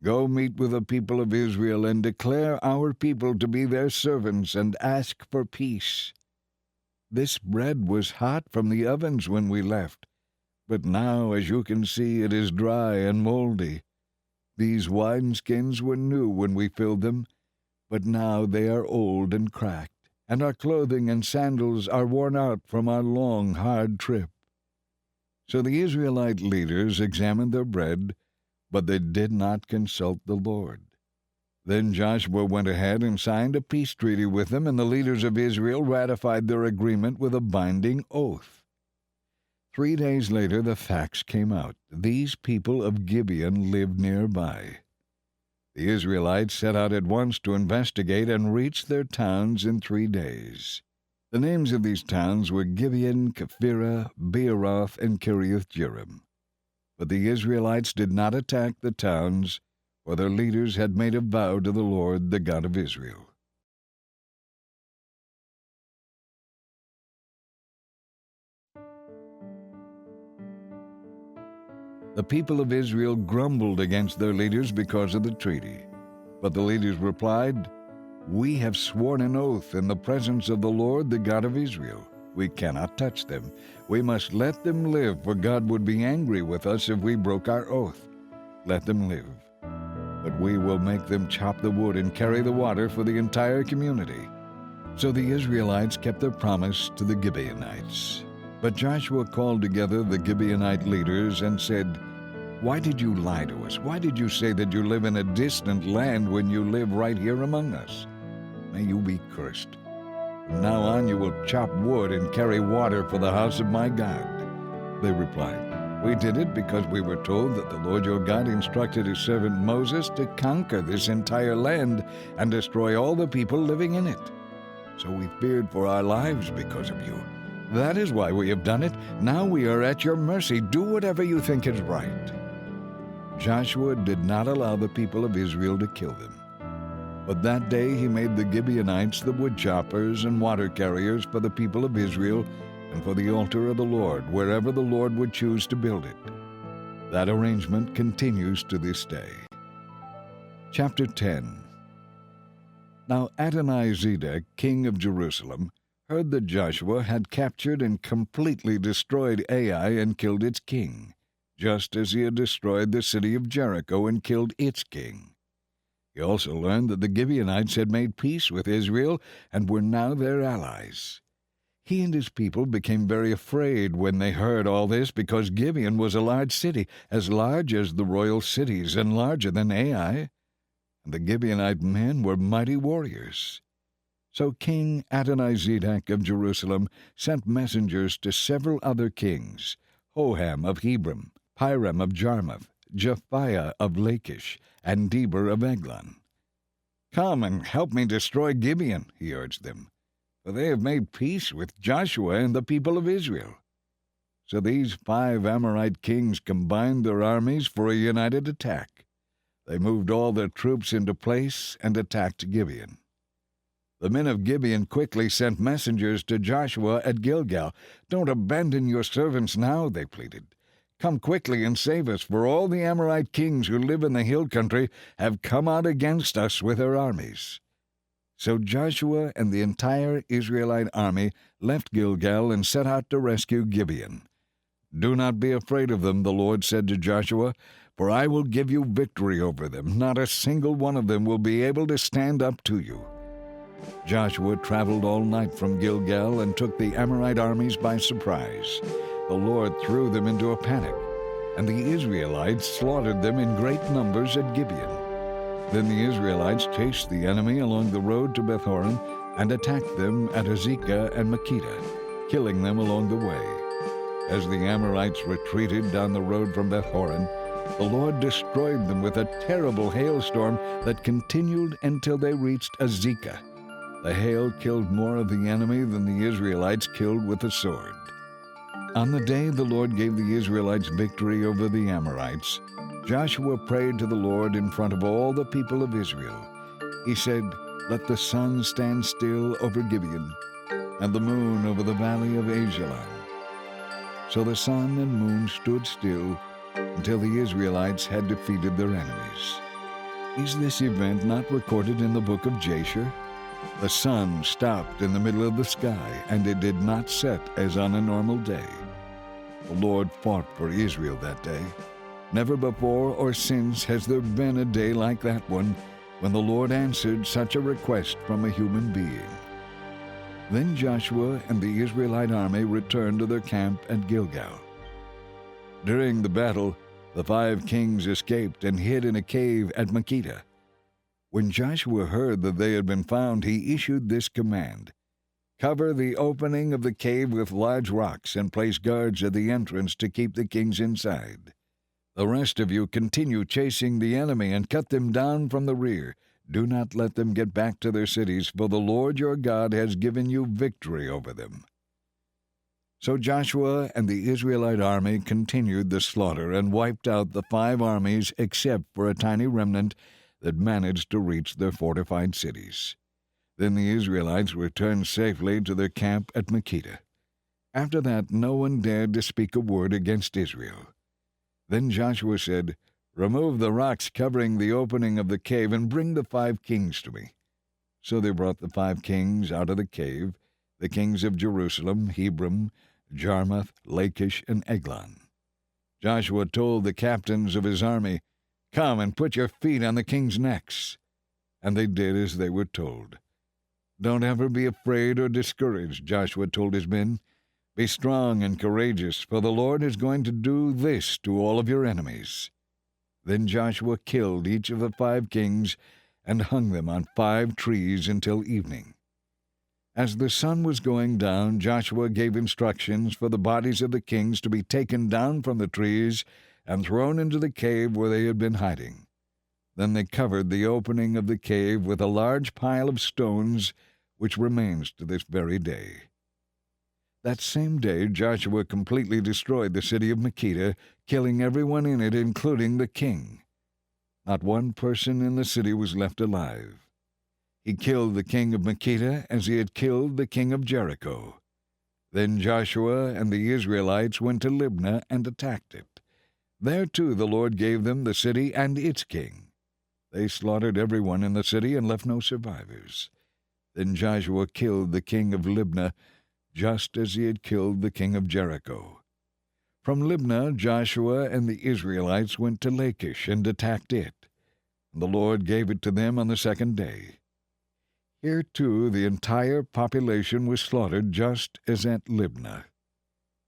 Go meet with the people of Israel and declare our people to be their servants and ask for peace.' This bread was hot from the ovens when we left, but now, as you can see, it is dry and moldy. These wineskins were new when we filled them, but now they are old and cracked, and our clothing and sandals are worn out from our long, hard trip." So the Israelite leaders examined their bread, but they did not consult the Lord. Then Joshua went ahead and signed a peace treaty with them, and the leaders of Israel ratified their agreement with a binding oath. 3 days later the facts came out. These people of Gibeon lived nearby. The Israelites set out at once to investigate and reached their towns in 3 days. The names of these towns were Gibeon, Kephirah, Beeroth, and Kiriath-Jearim. But the Israelites did not attack the towns, for their leaders had made a vow to the Lord, the God of Israel. The people of Israel grumbled against their leaders because of the treaty. But the leaders replied, "We have sworn an oath in the presence of the Lord, the God of Israel. We cannot touch them. We must let them live, for God would be angry with us if we broke our oath. Let them live. But we will make them chop the wood and carry the water for the entire community." So the Israelites kept their promise to the Gibeonites. But Joshua called together the Gibeonite leaders and said, "Why did you lie to us? Why did you say that you live in a distant land when you live right here among us? May you be cursed. From now on you will chop wood and carry water for the house of my God." They replied, "We did it because we were told that the Lord your God instructed his servant Moses to conquer this entire land and destroy all the people living in it. So we feared for our lives because of you. That is why we have done it. Now we are at your mercy. Do whatever you think is right." Joshua did not allow the people of Israel to kill them. But that day he made the Gibeonites the wood choppers and water carriers for the people of Israel and for the altar of the Lord, wherever the Lord would choose to build it. That arrangement continues to this day. Chapter 10. Now Adonizedek, king of Jerusalem, heard that Joshua had captured and completely destroyed Ai and killed its king, just as he had destroyed the city of Jericho and killed its king. He also learned that the Gibeonites had made peace with Israel and were now their allies. He and his people became very afraid when they heard all this, because Gibeon was a large city, as large as the royal cities and larger than Ai, and the Gibeonite men were mighty warriors. So King Adonizedek of Jerusalem sent messengers to several other kings, Hoham of Hebron, Piram of Jarmuth, Japhiah of Lachish, and Deber of Eglon. "Come and help me destroy Gibeon," he urged them, "for they have made peace with Joshua and the people of Israel." So these 5 Amorite kings combined their armies for a united attack. They moved all their troops into place and attacked Gibeon. The men of Gibeon quickly sent messengers to Joshua at Gilgal. "Don't abandon your servants now," they pleaded. "Come quickly and save us, for all the Amorite kings who live in the hill country have come out against us with their armies." So Joshua and the entire Israelite army left Gilgal and set out to rescue Gibeon. "Do not be afraid of them," the Lord said to Joshua, "for I will give you victory over them. Not a single one of them will be able to stand up to you." Joshua traveled all night from Gilgal and took the Amorite armies by surprise. The Lord threw them into a panic, and the Israelites slaughtered them in great numbers at Gibeon. Then the Israelites chased the enemy along the road to Beth-horon and attacked them at Azekah and Makkedah, killing them along the way. As the Amorites retreated down the road from Beth-horon, the Lord destroyed them with a terrible hailstorm that continued until they reached Azekah. The hail killed more of the enemy than the Israelites killed with the sword. On the day the Lord gave the Israelites victory over the Amorites, Joshua prayed to the Lord in front of all the people of Israel. He said, "Let the sun stand still over Gibeon, and the moon over the valley of Ajalon." So the sun and moon stood still until the Israelites had defeated their enemies. Is this event not recorded in the book of Jasher? The sun stopped in the middle of the sky, and it did not set as on a normal day. The Lord fought for Israel that day. Never before or since has there been a day like that one, when the Lord answered such a request from a human being. Then Joshua and the Israelite army returned to their camp at Gilgal. During the battle, the 5 kings escaped and hid in a cave at Makkedah. When Joshua heard that they had been found, he issued this command: "Cover the opening of the cave with large rocks and place guards at the entrance to keep the kings inside. The rest of you continue chasing the enemy and cut them down from the rear. Do not let them get back to their cities, for the Lord your God has given you victory over them." So Joshua and the Israelite army continued the slaughter and wiped out the 5 armies except for a tiny remnant that managed to reach their fortified cities. Then the Israelites returned safely to their camp at Makkedah. After that, no one dared to speak a word against Israel. Then Joshua said, "Remove the rocks covering the opening of the cave and bring the 5 kings to me." So they brought the 5 kings out of the cave, the kings of Jerusalem, Hebron, Jarmuth, Lachish, and Eglon. Joshua told the captains of his army, "Come and put your feet on the kings' necks." And they did as they were told. "Don't ever be afraid or discouraged," Joshua told his men. "Be strong and courageous, for the Lord is going to do this to all of your enemies." Then Joshua killed each of the 5 kings and hung them on 5 trees until evening. As the sun was going down, Joshua gave instructions for the bodies of the kings to be taken down from the trees and thrown into the cave where they had been hiding. Then they covered the opening of the cave with a large pile of stones, which remains to this very day. That same day Joshua completely destroyed the city of Makkedah, killing everyone in it, including the king. Not one person in the city was left alive. He killed the king of Makkedah as he had killed the king of Jericho. Then Joshua and the Israelites went to Libnah and attacked it. There too the Lord gave them the city and its king. They slaughtered everyone in the city and left no survivors. Then Joshua killed the king of Libnah, just as he had killed the king of Jericho. From Libnah, Joshua and the Israelites went to Lachish and attacked it. The Lord gave it to them on the second day. Here, too, the entire population was slaughtered just as at Libnah.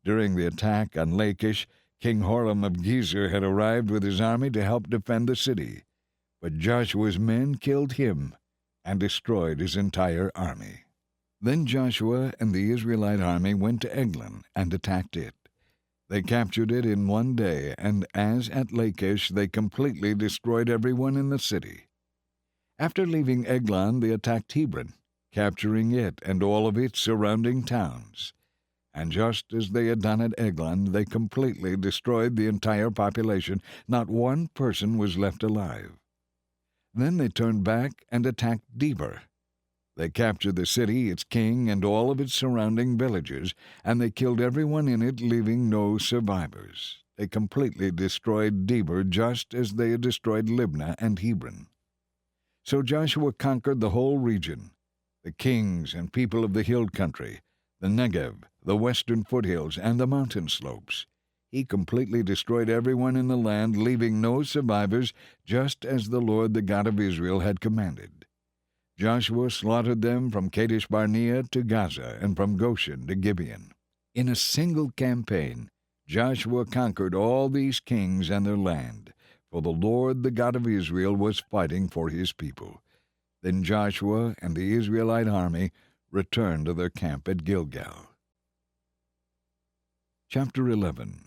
During the attack on Lachish, King Horam of Gezer had arrived with his army to help defend the city, but Joshua's men killed him and destroyed his entire army. Then Joshua and the Israelite army went to Eglon and attacked it. They captured it in one day, and as at Lachish, they completely destroyed everyone in the city. After leaving Eglon, they attacked Hebron, capturing it and all of its surrounding towns. And just as they had done at Eglon, they completely destroyed the entire population. Not one person was left alive. Then they turned back and attacked Debir. They captured the city, its king, and all of its surrounding villages, and they killed everyone in it, leaving no survivors. They completely destroyed Debir just as they had destroyed Libnah and Hebron. So Joshua conquered the whole region, the kings and people of the hill country, the Negev, the western foothills, and the mountain slopes. He completely destroyed everyone in the land, leaving no survivors, just as the Lord, the God of Israel, had commanded. Joshua slaughtered them from Kadesh Barnea to Gaza and from Goshen to Gibeon. In a single campaign, Joshua conquered all these kings and their land, for the Lord, the God of Israel, was fighting for his people. Then Joshua and the Israelite army returned to their camp at Gilgal. Chapter 11.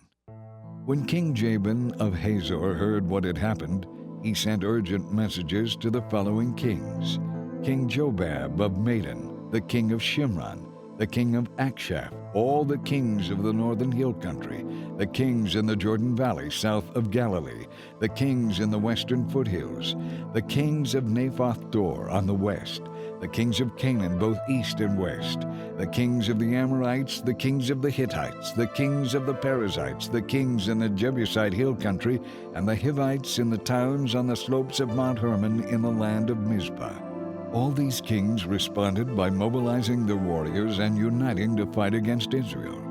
When King Jabin of Hazor heard what had happened, he sent urgent messages to the following kings: King Jobab of Madon, the king of Shimron, the king of Akshaph, all the kings of the northern hill country, the kings in the Jordan Valley south of Galilee, the kings in the western foothills, the kings of Naphoth Dor on the west, the kings of Canaan both east and west, the kings of the Amorites, the kings of the Hittites, the kings of the Perizzites, the kings in the Jebusite hill country, and the Hivites in the towns on the slopes of Mount Hermon in the land of Mizpah. All these kings responded by mobilizing their warriors and uniting to fight against Israel.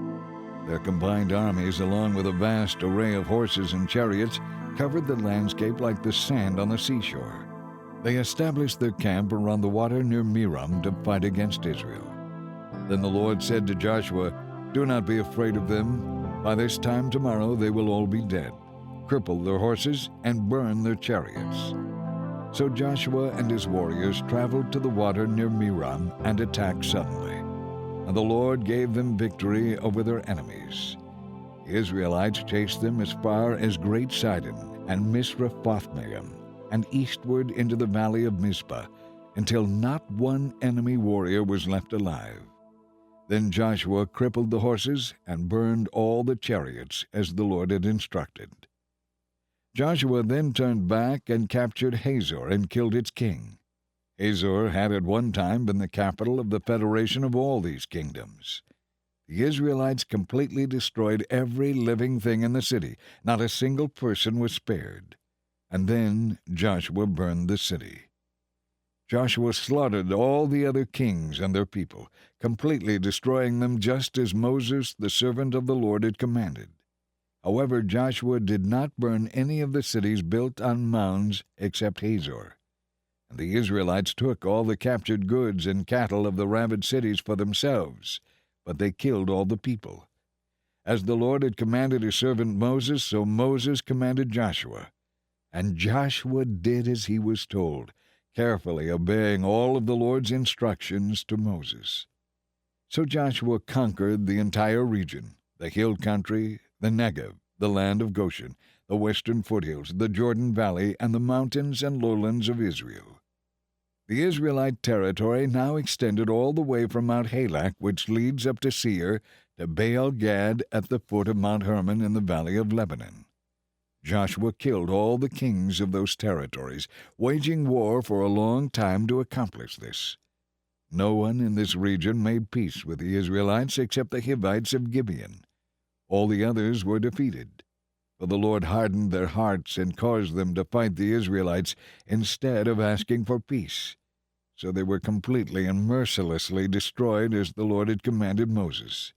Their combined armies, along with a vast array of horses and chariots, covered the landscape like the sand on the seashore. They established their camp around the water near Merom to fight against Israel. Then the Lord said to Joshua, "Do not be afraid of them. By this time tomorrow they will all be dead. Cripple their horses and burn their chariots." So Joshua and his warriors traveled to the water near Merom and attacked suddenly. And the Lord gave them victory over their enemies. The Israelites chased them as far as Great Sidon and Misrephothmaim, and eastward into the valley of Mizpah, until not one enemy warrior was left alive. Then Joshua crippled the horses and burned all the chariots as the Lord had instructed. Joshua then turned back and captured Hazor and killed its king. Hazor had at one time been the capital of the federation of all these kingdoms. The Israelites completely destroyed every living thing in the city. Not a single person was spared. And then Joshua burned the city. Joshua slaughtered all the other kings and their people, completely destroying them just as Moses, the servant of the Lord, had commanded. However, Joshua did not burn any of the cities built on mounds except Hazor. And the Israelites took all the captured goods and cattle of the ravaged cities for themselves, but they killed all the people. As the Lord had commanded his servant Moses, so Moses commanded Joshua. And Joshua did as he was told, carefully obeying all of the Lord's instructions to Moses. So Joshua conquered the entire region, the hill country, the Negev, the land of Goshen, the western foothills, the Jordan Valley, and the mountains and lowlands of Israel. The Israelite territory now extended all the way from Mount Halak, which leads up to Seir, to Baal Gad at the foot of Mount Hermon in the valley of Lebanon. Joshua killed all the kings of those territories, waging war for a long time to accomplish this. No one in this region made peace with the Israelites except the Hivites of Gibeon. All the others were defeated. For the Lord hardened their hearts and caused them to fight the Israelites instead of asking for peace. So they were completely and mercilessly destroyed as the Lord had commanded Moses.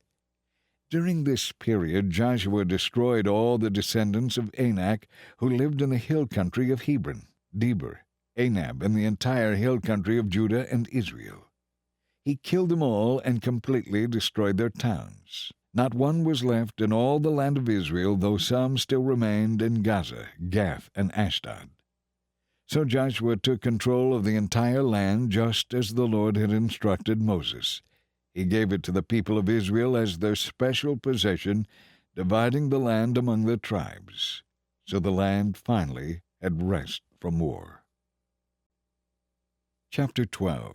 During this period, Joshua destroyed all the descendants of Anak who lived in the hill country of Hebron, Debir, Anab, and the entire hill country of Judah and Israel. He killed them all and completely destroyed their towns. Not one was left in all the land of Israel, though some still remained in Gaza, Gath, and Ashdod. So Joshua took control of the entire land just as the Lord had instructed Moses. He gave it to the people of Israel as their special possession, dividing the land among the tribes. So the land finally had rest from war. Chapter 12.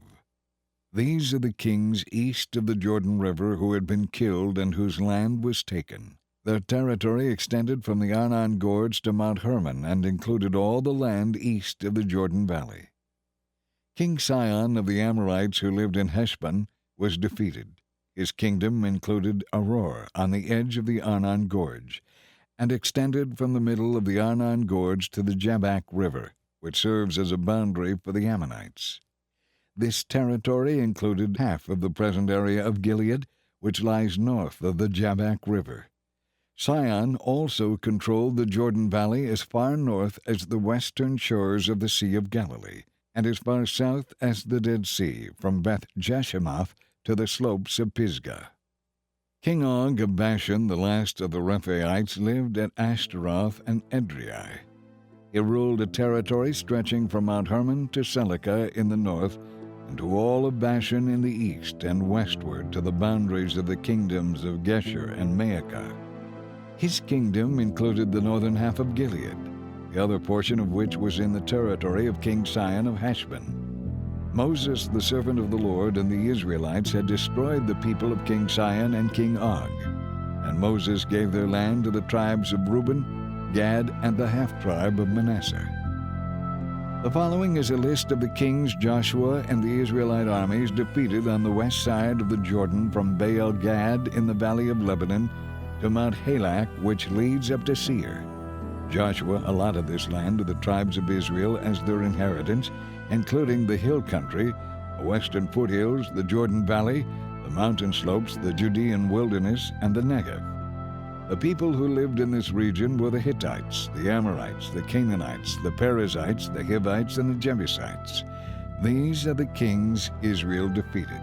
These are the kings east of the Jordan River who had been killed and whose land was taken. Their territory extended from the Arnon Gorge to Mount Hermon and included all the land east of the Jordan Valley. King Sihon of the Amorites, who lived in Heshbon, was defeated. His kingdom included Aroer on the edge of the Arnon Gorge, and extended from the middle of the Arnon Gorge to the Jabbok River, which serves as a boundary for the Ammonites. This territory included half of the present area of Gilead, which lies north of the Jabbok River. Sihon also controlled the Jordan Valley as far north as the western shores of the Sea of Galilee, and as far south as the Dead Sea, from Beth Jeshimoth to the slopes of Pisgah. King Og of Bashan, the last of the Rephaites, lived at Ashtaroth and Edrei. He ruled a territory stretching from Mount Hermon to Selica in the north, and to all of Bashan in the east, and westward to the boundaries of the kingdoms of Geshur and Maacah. His kingdom included the northern half of Gilead, the other portion of which was in the territory of King Sihon of Heshbon. Moses, the servant of the Lord, and the Israelites had destroyed the people of King Sihon and King Og, and Moses gave their land to the tribes of Reuben, Gad, and the half-tribe of Manasseh. The following is a list of the kings Joshua and the Israelite armies defeated on the west side of the Jordan from Baal-Gad in the valley of Lebanon to Mount Halak, which leads up to Seir. Joshua allotted this land to the tribes of Israel as their inheritance, including the hill country, the western foothills, the Jordan Valley, the mountain slopes, the Judean wilderness, and the Negev. The people who lived in this region were the Hittites, the Amorites, the Canaanites, the Perizzites, the Hivites, and the Jebusites. These are the kings Israel defeated: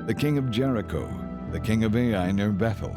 the king of Jericho, the king of Ai near Bethel,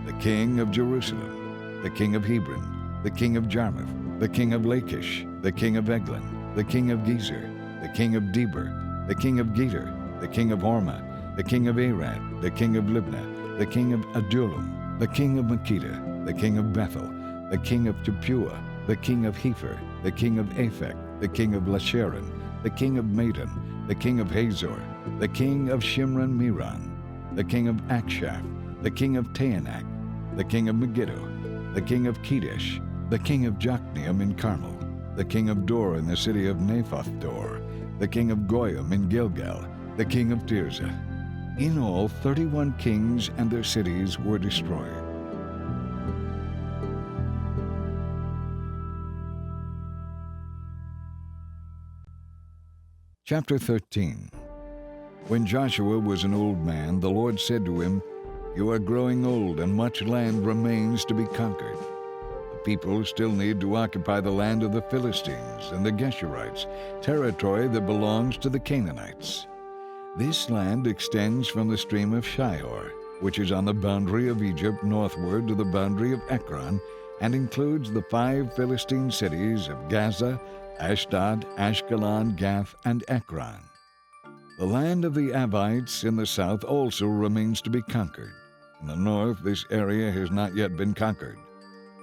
the king of Jerusalem, the king of Hebron, the king of Jarmuth, the king of Lachish, the king of Eglon, the king of Gezer, the king of Debir, the king of Geder, the king of Hormah, the king of Arad, the king of Libnah, the king of Adullam, the king of Makkedah, the king of Bethel, the king of Tepuah, the king of Hepher, the king of Aphek, the king of Lasharon, the king of Madon, the king of Hazor, the king of Shimron-Meron, the king of Akshaph, the king of Taanach, the king of Megiddo, the king of Kedesh, the king of Jokneam in Carmel, the king of Dor in the city of Naphoth-Dor, the king of Goyim in Gilgal, the king of Tirzah. In all, 31 kings and their cities were destroyed. Chapter 13. When Joshua was an old man, the Lord said to him, "You are growing old, and much land remains to be conquered. The people still need to occupy the land of the Philistines and the Geshurites, territory that belongs to the Canaanites. This land extends from the stream of Shihor, which is on the boundary of Egypt northward to the boundary of Ekron, and includes the 5 Philistine cities of Gaza, Ashdod, Ashkelon, Gath, and Ekron. The land of the Avites in the south also remains to be conquered. In the north, this area has not yet been conquered.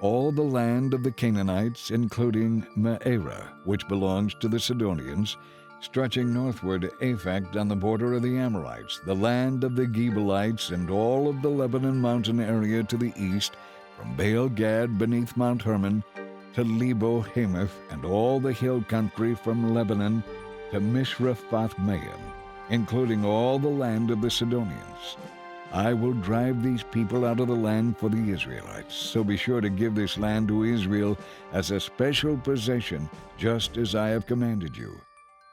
All the land of the Canaanites, including Me'arah, which belongs to the Sidonians, stretching northward to Aphek on the border of the Amorites, the land of the Gebalites, and all of the Lebanon mountain area to the east, from Baal-Gad beneath Mount Hermon to Lebo-Hamath, and all the hill country from Lebanon to Mishrephoth-Maim, including all the land of the Sidonians. I will drive these people out of the land for the Israelites. So be sure to give this land to Israel as a special possession, just as I have commanded you.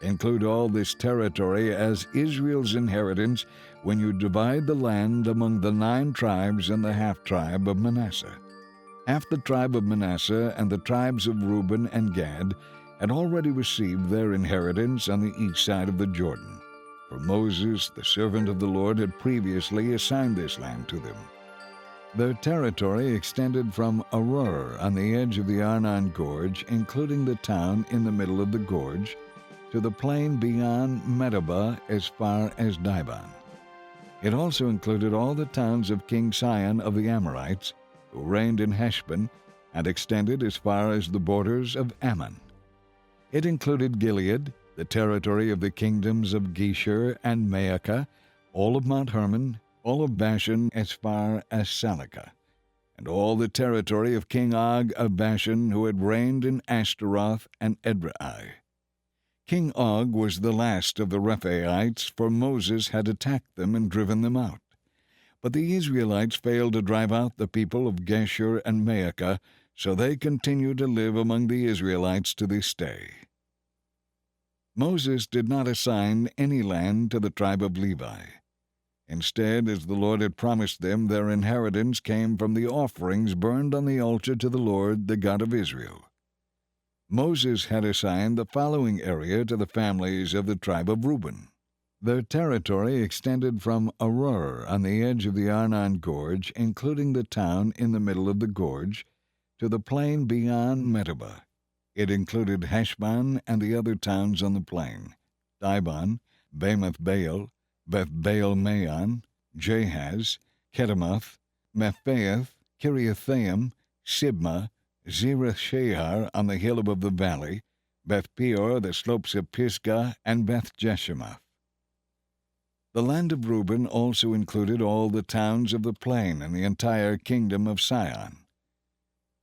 Include all this territory as Israel's inheritance when you divide the land among the 9 tribes and the half-tribe of Manasseh. Half the tribe of Manasseh and the tribes of Reuben and Gad had already received their inheritance on the east side of the Jordan, for Moses, the servant of the Lord, had previously assigned this land to them. Their territory extended from Aroer on the edge of the Arnon Gorge, including the town in the middle of the gorge, to the plain beyond Medeba as far as Dibon. It also included all the towns of King Sihon of the Amorites, who reigned in Heshbon, and extended as far as the borders of Ammon. It included Gilead, the territory of the kingdoms of Geshur and Maacah, all of Mount Hermon, all of Bashan as far as Salakah, and all the territory of King Og of Bashan, who had reigned in Ashtaroth and Edrei. King Og was the last of the Rephaites, for Moses had attacked them and driven them out. But the Israelites failed to drive out the people of Geshur and Maacah, so they continue to live among the Israelites to this day. Moses did not assign any land to the tribe of Levi. Instead, as the Lord had promised them, their inheritance came from the offerings burned on the altar to the Lord, the God of Israel. Moses had assigned the following area to the families of the tribe of Reuben. Their territory extended from Aroer on the edge of the Arnon Gorge, including the town in the middle of the gorge, to the plain beyond Medeba. It included Heshbon and the other towns on the plain, Dibon, Bamoth Baal, Beth Baal Maon, Jahaz, Kedemoth, Mephaath, Kiriathaim, Sibmah, Zereth Shahar on the hill above the valley, Beth Peor, the slopes of Pisgah, and Beth Jeshimoth. The land of Reuben also included all the towns of the plain and the entire kingdom of Sihon.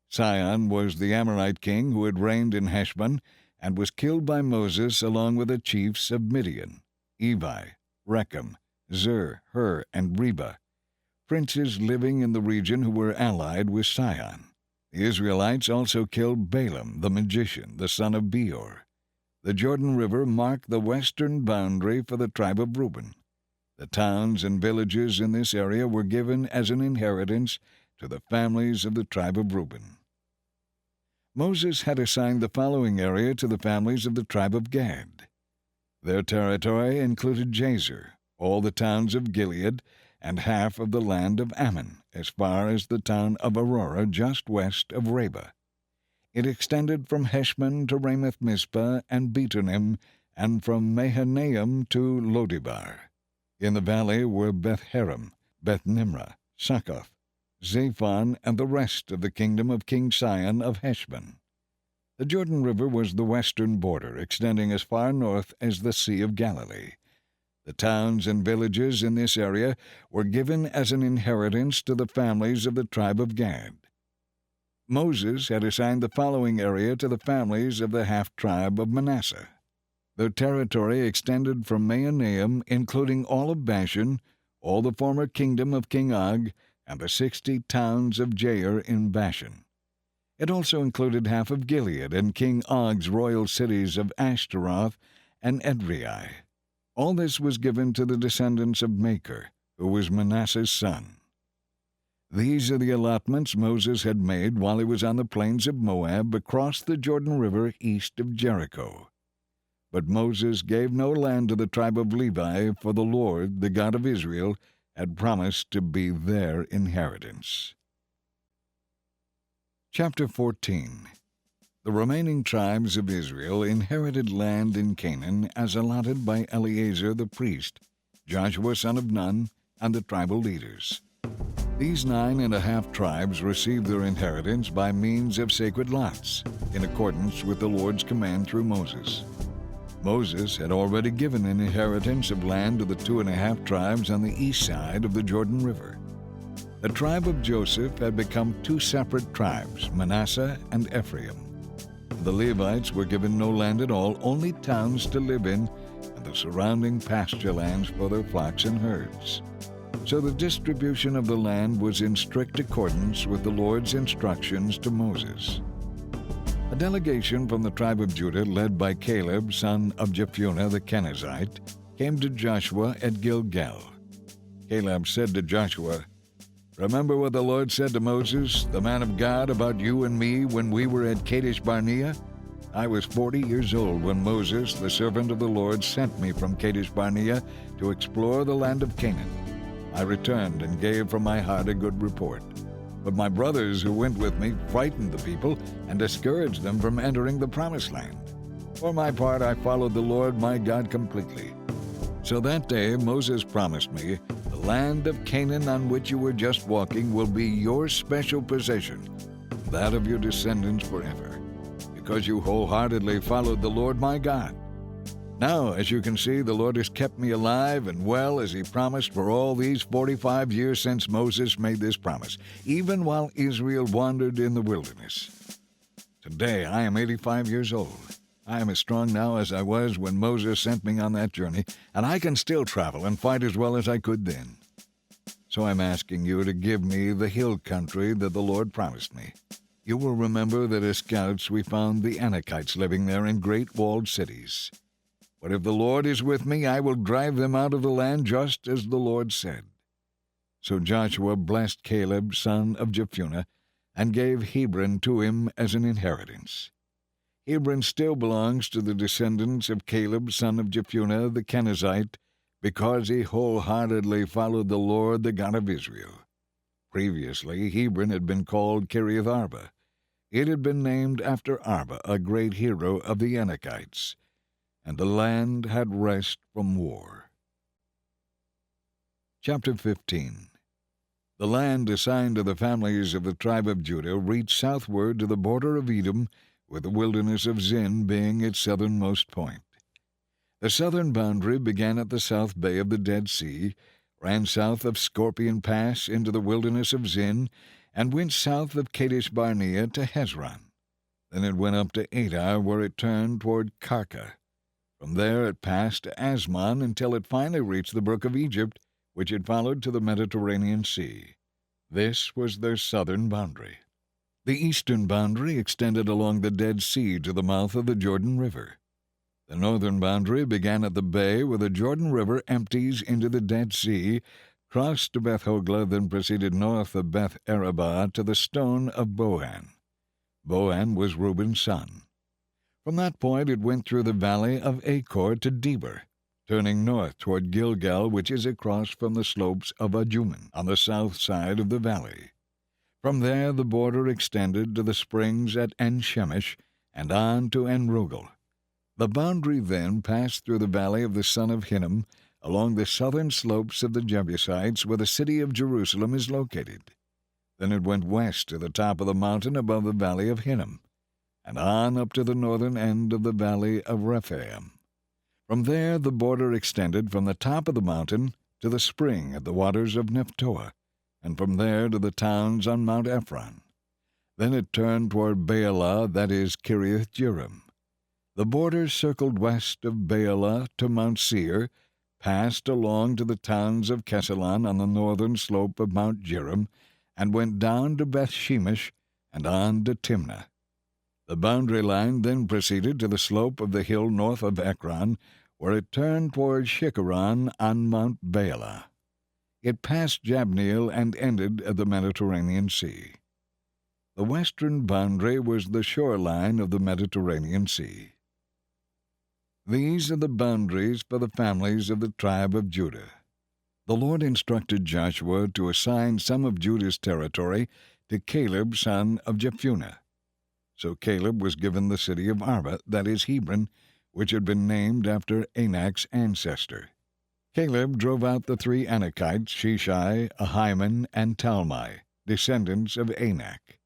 Sihon was the Amorite king who had reigned in Heshbon and was killed by Moses along with the chiefs of Midian, Evi, Rechem, Zur, Hur, and Reba, princes living in the region who were allied with Sihon. The Israelites also killed Balaam the magician, the son of Beor. The Jordan River marked the western boundary for the tribe of Reuben. The towns and villages in this area were given as an inheritance to the families of the tribe of Reuben. Moses had assigned the following area to the families of the tribe of Gad. Their territory included Jazer, all the towns of Gilead, and half of the land of Ammon, as far as the town of Aurora just west of Reba. It extended from Heshbon to Ramoth Mizpah and Betonim, and from Mahanaim to Lodibar. In the valley were Beth Haram, Beth Nimrah, Succoth, Zaphon, and the rest of the kingdom of King Sihon of Heshbon. The Jordan River was the western border, extending as far north as the Sea of Galilee. The towns and villages in this area were given as an inheritance to the families of the tribe of Gad. Moses had assigned the following area to the families of the half-tribe of Manasseh. Their territory extended from Mahanaim, including all of Bashan, all the former kingdom of King Og, and the 60 towns of Jair in Bashan. It also included half of Gilead and King Og's royal cities of Ashtaroth and Edrei. All this was given to the descendants of Machir, who was Manasseh's son. These are the allotments Moses had made while he was on the plains of Moab across the Jordan River east of Jericho. But Moses gave no land to the tribe of Levi, for the Lord, the God of Israel, had promised to be their inheritance. Chapter 14. The remaining tribes of Israel inherited land in Canaan as allotted by Eleazar the priest, Joshua son of Nun, and the tribal leaders. These 9.5 tribes received their inheritance by means of sacred lots, in accordance with the Lord's command through Moses. Moses had already given an inheritance of land to the 2.5 tribes on the east side of the Jordan River. The tribe of Joseph had become 2 separate tribes, Manasseh and Ephraim. The Levites were given no land at all, only towns to live in, and the surrounding pasture lands for their flocks and herds. So the distribution of the land was in strict accordance with the Lord's instructions to Moses. A delegation from the tribe of Judah, led by Caleb, son of Jephunneh the Kenizzite, came to Joshua at Gilgal. Caleb said to Joshua, "Remember what the Lord said to Moses, the man of God, about you and me when we were at Kadesh Barnea? I was 40 years old when Moses, the servant of the Lord, sent me from Kadesh Barnea to explore the land of Canaan. I returned and gave from my heart a good report. But my brothers who went with me frightened the people and discouraged them from entering the promised land. For my part, I followed the Lord my God completely. So that day Moses promised me, the land of Canaan on which you were just walking will be your special possession, that of your descendants forever, because you wholeheartedly followed the Lord my God. Now, as you can see, the Lord has kept me alive and well as He promised for all these 45 years since Moses made this promise, even while Israel wandered in the wilderness. Today I am 85 years old. I am as strong now as I was when Moses sent me on that journey, and I can still travel and fight as well as I could then. So I'm asking you to give me the hill country that the Lord promised me. You will remember that as scouts we found the Anakites living there in great walled cities. But if the Lord is with me, I will drive them out of the land just as the Lord said." So Joshua blessed Caleb, son of Jephunneh, and gave Hebron to him as an inheritance. Hebron still belongs to the descendants of Caleb, son of Jephunneh the Kenizzite, because he wholeheartedly followed the Lord, the God of Israel. Previously, Hebron had been called Kiriath Arba. It had been named after Arba, a great hero of the Anakites, and the land had rest from war. Chapter 15. The land assigned to the families of the tribe of Judah reached southward to the border of Edom, with the wilderness of Zin being its southernmost point. The southern boundary began at the south bay of the Dead Sea, ran south of Scorpion Pass into the wilderness of Zin, and went south of Kadesh Barnea to Hezron. Then it went up to Adar, where it turned toward Karka. From there it passed to Asmon until it finally reached the brook of Egypt, which it followed to the Mediterranean Sea. This was their southern boundary. The eastern boundary extended along the Dead Sea to the mouth of the Jordan River. The northern boundary began at the bay where the Jordan River empties into the Dead Sea, crossed to Beth Hogla, then proceeded north of Beth Arabah to the stone of Bohan. Bohan was Reuben's son. From that point it went through the valley of Achor to Debir, turning north toward Gilgal, which is across from the slopes of Adummim on the south side of the valley. From there the border extended to the springs at En-Shemesh and on to En-Rogel. The boundary then passed through the valley of the son of Hinnom, along the southern slopes of the Jebusites, where the city of Jerusalem is located. Then it went west to the top of the mountain above the valley of Hinnom, and on up to the northern end of the valley of Rephaim. From there the border extended from the top of the mountain to the spring at the waters of Nephtoah, and from there to the towns on Mount Ephron. Then it turned toward Baalah, that is, Kiriath Jearim. The border circled west of Baalah to Mount Seir, passed along to the towns of Kesalon on the northern slope of Mount Jearim, and went down to Beth Shemesh and on to Timnah. The boundary line then proceeded to the slope of the hill north of Ekron, where it turned toward Shikharon on Mount Baalah. It passed Jabneel and ended at the Mediterranean Sea. The western boundary was the shoreline of the Mediterranean Sea. These are the boundaries for the families of the tribe of Judah. The Lord instructed Joshua to assign some of Judah's territory to Caleb, son of Jephunneh. So Caleb was given the city of Arba, that is Hebron, which had been named after Anak's ancestor. Caleb drove out the 3 Anakites, Sheshai, Ahiman, and Talmai, descendants of Anak.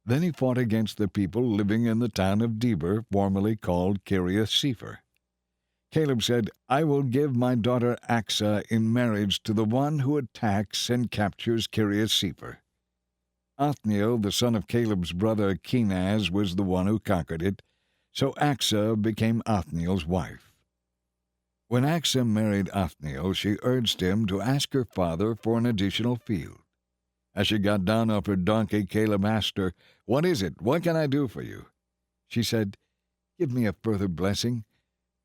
Then he fought against the people living in the town of Debir, formerly called Kiriath Sepher. Caleb said, "I will give my daughter Aksah in marriage to the one who attacks and captures Kiriath Sepher." Othniel, the son of Caleb's brother Kenaz, was the one who conquered it, so Aksah became Othniel's wife. When Achsah married Othniel, she urged him to ask her father for an additional field. As she got down off her donkey, Caleb asked her, "What is it? What can I do for you?" She said, "Give me a further blessing.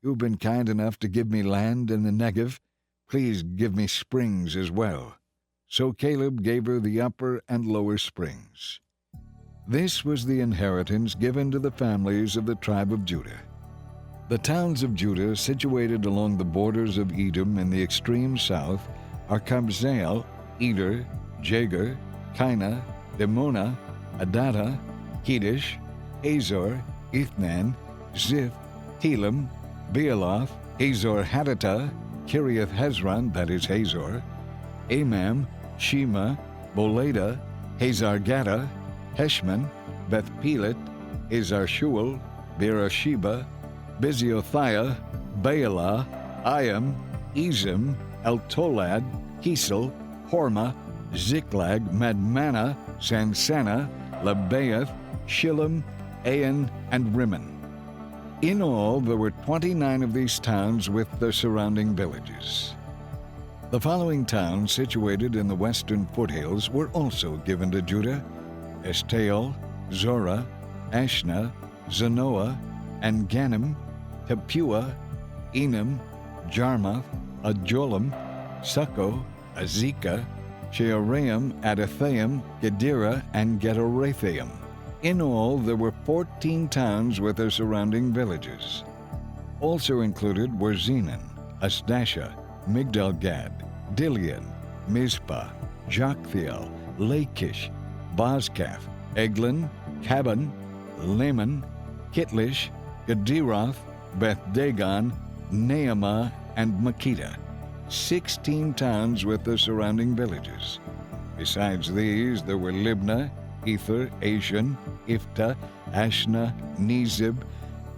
You've been kind enough to give me land in the Negev. Please give me springs as well." So Caleb gave her the upper and lower springs. This was the inheritance given to the families of the tribe of Judah. The towns of Judah situated along the borders of Edom in the extreme south are Kabzeel, Eder, Jagur, Kinah, Dimonah, Adattah, Kedesh, Hazor, Ithnan, Ziph, Telam, Bealoth, Hazor Hadattah, Kiriath Hezron, that is Hazor, Amam, Shema, Bolada, Hazar Gaddah, Heshman, Beth Pelet, Hazar Shual, Beersheba, Beziothaiah, Baalah, Ayam, Ezim, Eltolad, Kesel, Hormah, Ziklag, Madmannah, Sansannah, Labaoth, Shillam, Ain, and Rimmon. In all, there were 29 of these towns with their surrounding villages. The following towns situated in the western foothills were also given to Judah: Eshtaol, Zorah, Ashna, Zanoah, and Ganim, Tapua, Enim, Jarmuth, Adullam, Succo, Azekah, Shearaim, Adathaim, Gedera, and Gederothaim. In all, there were 14 towns with their surrounding villages. Also included were Zenon, Ashdasha, Migdal-gad, Dilean, Mizpah, Joktheel, Lachish, Bozkath, Eglon, Caban, Laman, Kitlish, Gederoth, Beth-dagon, Naamah, and Makkedah, 16 towns with the surrounding villages. Besides these, there were Libnah, Ether, Ashan, Iftah, Ashna, Nezib,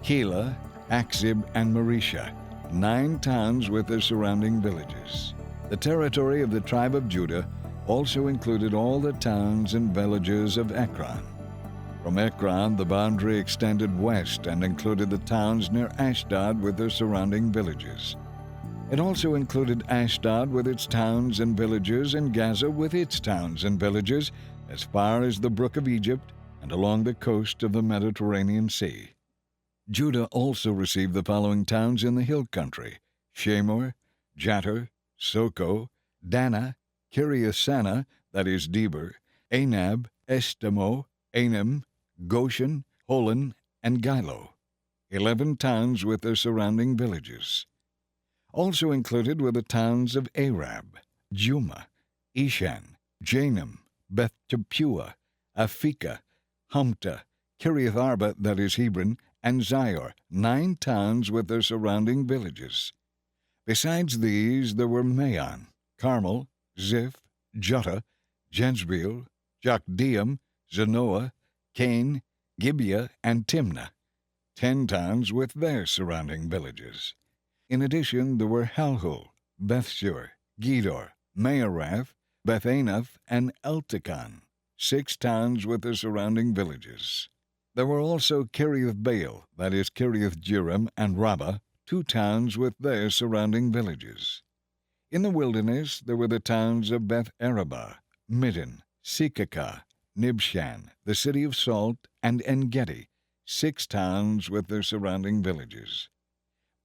Keilah, Akzib, and Marisha, 9 towns with their surrounding villages. The territory of the tribe of Judah also included all the towns and villages of Ekron. From Ekron, the boundary extended west and included the towns near Ashdod with their surrounding villages. It also included Ashdod with its towns and villages, and Gaza with its towns and villages, as far as the brook of Egypt and along the coast of the Mediterranean Sea. Judah also received the following towns in the hill country: Shamor, Jattir, Soko, Dana, Kiriath-sanah, that is Deber, Anab, Estemo, Anim, Goshen, Holon, and Gilo, 11 towns with their surrounding villages. Also included were the towns of Arab, Jumah, Eshan, Janim, Beth Tapua, Aphekah, Humta, Kiriath Arba, that is Hebron, and Zior, 9 towns with their surrounding villages. Besides these, there were Maon, Carmel, Ziph, Juttah, Jezreel, Jokdeam, Zanoah, Cain, Gibeah, and Timnah, 10 towns with their surrounding villages. In addition, there were Halhul, Bethshur, Gedor, Maarath, Bethanath, and Eltekon, 6 towns with their surrounding villages. There were also Kiriath Baal, that is Kiriath Jearim, and Rabbah, 2 towns with their surrounding villages. In the wilderness there were the towns of Beth Arabah, Middin, Sekakah, Nibshan, the city of Salt, and En-gedi, 6 towns with their surrounding villages.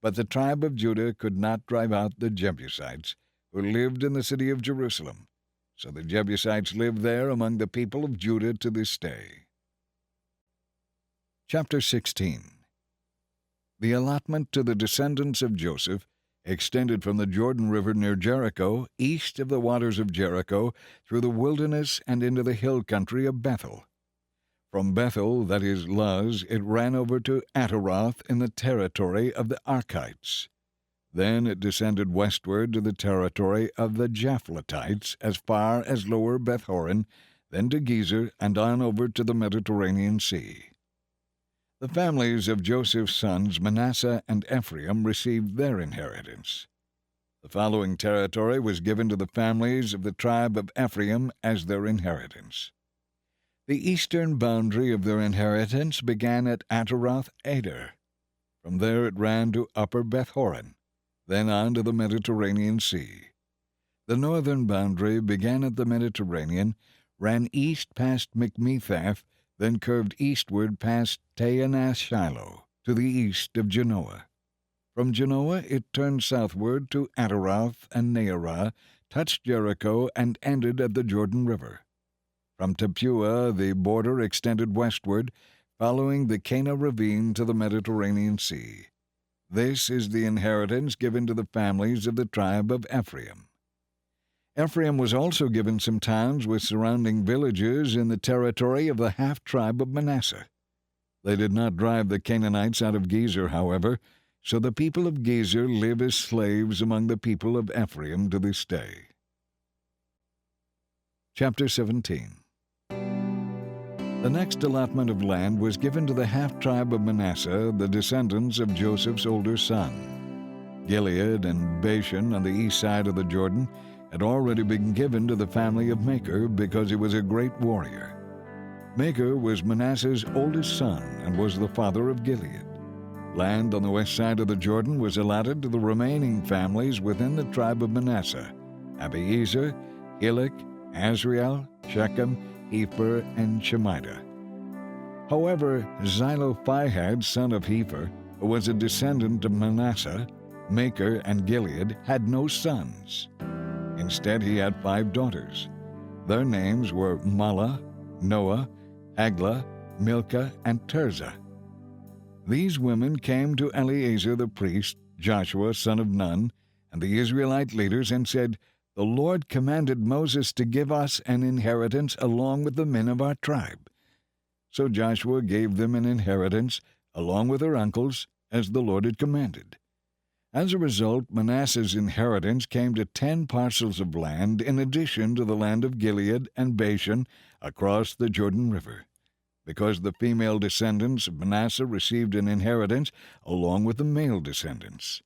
But the tribe of Judah could not drive out the Jebusites, who lived in the city of Jerusalem. So the Jebusites live there among the people of Judah to this day. Chapter 16. The allotment to the descendants of Joseph extended from the Jordan River near Jericho, east of the waters of Jericho, through the wilderness and into the hill country of Bethel. From Bethel, that is Luz, it ran over to Ataroth in the territory of the Archites. Then it descended westward to the territory of the Japhletites as far as lower Beth-horon, then to Gezer, and on over to the Mediterranean Sea. The families of Joseph's sons Manasseh and Ephraim received their inheritance. The following territory was given to the families of the tribe of Ephraim as their inheritance. The eastern boundary of their inheritance began at Ataroth Ader. From there it ran to upper Beth-horon. then on to the Mediterranean Sea. The northern boundary began at the Mediterranean, ran east past Mikmethath, then curved eastward past Taanath Shiloh, to the east of Genoa. From Genoa it turned southward to Ataroth and Nearah, touched Jericho, and ended at the Jordan River. From Tapua the border extended westward, following the Cana ravine to the Mediterranean Sea. This is the inheritance given to the families of the tribe of Ephraim. Ephraim was also given some towns with surrounding villages in the territory of the half-tribe of Manasseh. They did not drive the Canaanites out of Gezer, however, so the people of Gezer live as slaves among the people of Ephraim to this day. Chapter 17. The next allotment of land was given to the half-tribe of Manasseh, the descendants of Joseph's older son. Gilead and Bashan on the east side of the Jordan had already been given to the family of Machir because he was a great warrior. Machir was Manasseh's oldest son and was the father of Gilead. Land on the west side of the Jordan was allotted to the remaining families within the tribe of Manasseh: Abiezer, Helek, Azriel, Shechem, Hepher, and Shemida. However, Zelophehad, son of Hepher, who was a descendant of Manasseh, Machir, and Gilead, had no sons. Instead, he had 5 daughters. Their names were Mahlah, Noah, Haglah, Milcah, and Tirzah. These women came to Eleazar the priest, Joshua son of Nun, and the Israelite leaders and said, "The Lord commanded Moses to give us an inheritance along with the men of our tribe." So Joshua gave them an inheritance along with their uncles, as the Lord had commanded. As a result, Manasseh's inheritance came to 10 parcels of land in addition to the land of Gilead and Bashan across the Jordan River, because the female descendants of Manasseh received an inheritance along with the male descendants.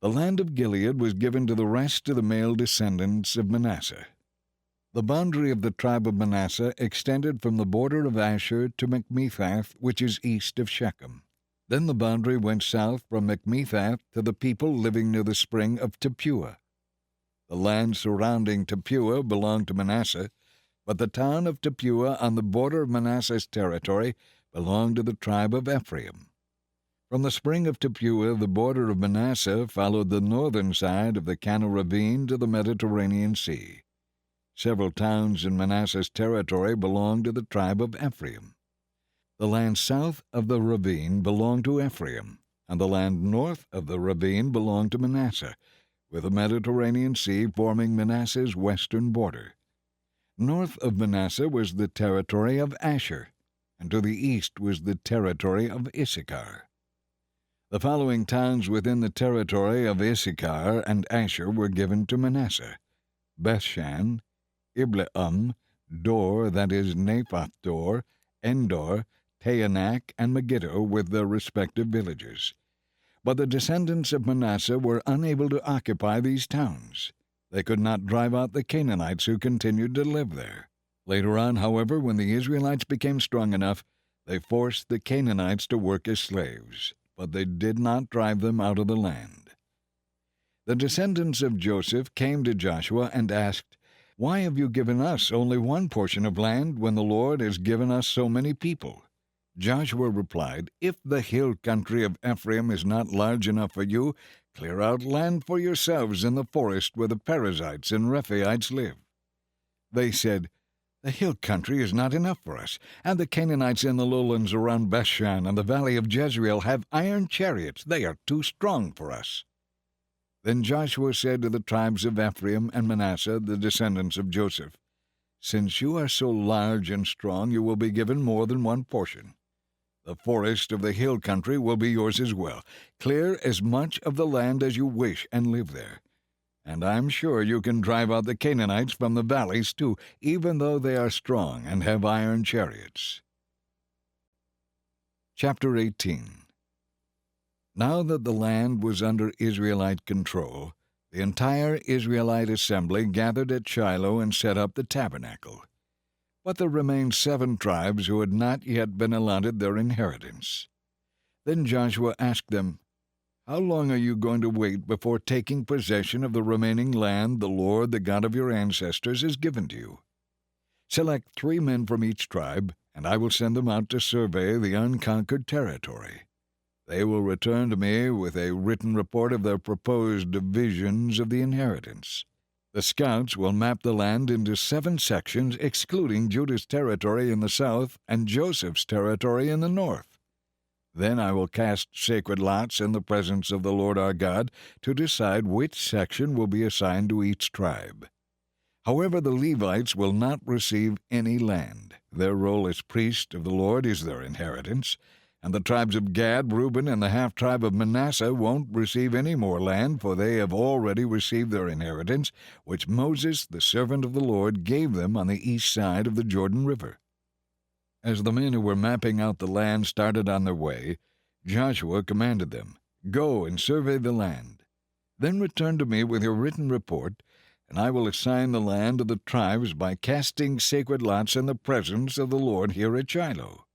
The land of Gilead was given to the rest of the male descendants of Manasseh. The boundary of the tribe of Manasseh extended from the border of Asher to Mikmethath, which is east of Shechem. Then the boundary went south from Mikmethath to the people living near the spring of Tapua. The land surrounding Tapua belonged to Manasseh, but the town of Tapua on the border of Manasseh's territory belonged to the tribe of Ephraim. From the spring of Tapua, the border of Manasseh followed the northern side of the Cana ravine to the Mediterranean Sea. Several towns in Manasseh's territory belonged to the tribe of Ephraim. The land south of the ravine belonged to Ephraim, and the land north of the ravine belonged to Manasseh, with the Mediterranean Sea forming Manasseh's western border. North of Manasseh was the territory of Asher, and to the east was the territory of Issachar. The following towns within the territory of Issachar and Asher were given to Manasseh: Bethshan, Ibleam, Dor, that is Naphath Dor, Endor, Taanach, and Megiddo with their respective villages. But the descendants of Manasseh were unable to occupy these towns. They could not drive out the Canaanites who continued to live there. Later on, however, when the Israelites became strong enough, they forced the Canaanites to work as slaves, but they did not drive them out of the land. The descendants of Joseph came to Joshua and asked, "Why have you given us only one portion of land when the Lord has given us so many people?" Joshua replied, "If the hill country of Ephraim is not large enough for you, clear out land for yourselves in the forest where the Perizzites and Rephaites live." They said, "The hill country is not enough for us, and the Canaanites in the lowlands around Bethshan and the valley of Jezreel have iron chariots. They are too strong for us." Then Joshua said to the tribes of Ephraim and Manasseh, the descendants of Joseph, "Since you are so large and strong, you will be given more than one portion. The forest of the hill country will be yours as well. Clear as much of the land as you wish and live there. And I'm sure you can drive out the Canaanites from the valleys too, even though they are strong and have iron chariots." Chapter 18. Now that the land was under Israelite control, the entire Israelite assembly gathered at Shiloh and set up the tabernacle. But there remained 7 tribes who had not yet been allotted their inheritance. Then Joshua asked them, How long are you going to wait before taking possession of the remaining land the Lord, the God of your ancestors, has given to you? Select 3 men from each tribe, and I will send them out to survey the unconquered territory. They will return to me with a written report of their proposed divisions of the inheritance. The scouts will map the land into 7 sections, excluding Judah's territory in the south and Joseph's territory in the north. Then I will cast sacred lots in the presence of the Lord our God to decide which section will be assigned to each tribe. However, the Levites will not receive any land. Their role as priests of the Lord is their inheritance, and the tribes of Gad, Reuben, and the half-tribe of Manasseh won't receive any more land, for they have already received their inheritance, which Moses, the servant of the Lord, gave them on the east side of the Jordan River. As the men who were mapping out the land started on their way, Joshua commanded them, "Go and survey the land. Then return to me with your written report, and I will assign the land to the tribes by casting sacred lots in the presence of the Lord here at Shiloh."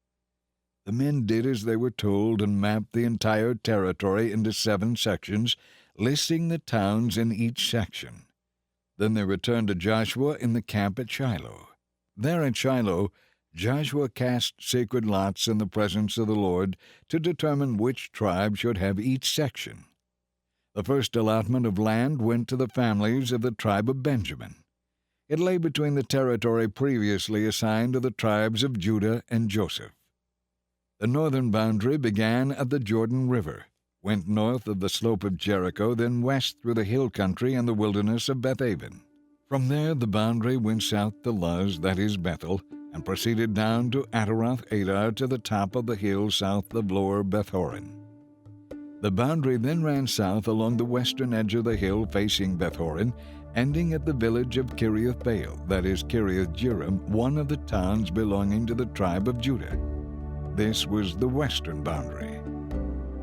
The men did as they were told and mapped the entire territory into 7 sections, listing the towns in each section. Then they returned to Joshua in the camp at Shiloh. There at Shiloh, Joshua cast sacred lots in the presence of the Lord to determine which tribe should have each section. The first allotment of land went to the families of the tribe of Benjamin. It lay between the territory previously assigned to the tribes of Judah and Joseph. The northern boundary began at the Jordan River, went north of the slope of Jericho, then west through the hill country and the wilderness of Bethaven. From there the boundary went south to Luz, that is Bethel, and proceeded down to Ataroth-Adar to the top of the hill south of lower Beth-horon. The boundary then ran south along the western edge of the hill facing Beth-horon, ending at the village of Kiriath-Baal, that is Kiriath-Jearim, one of the towns belonging to the tribe of Judah. This was the western boundary.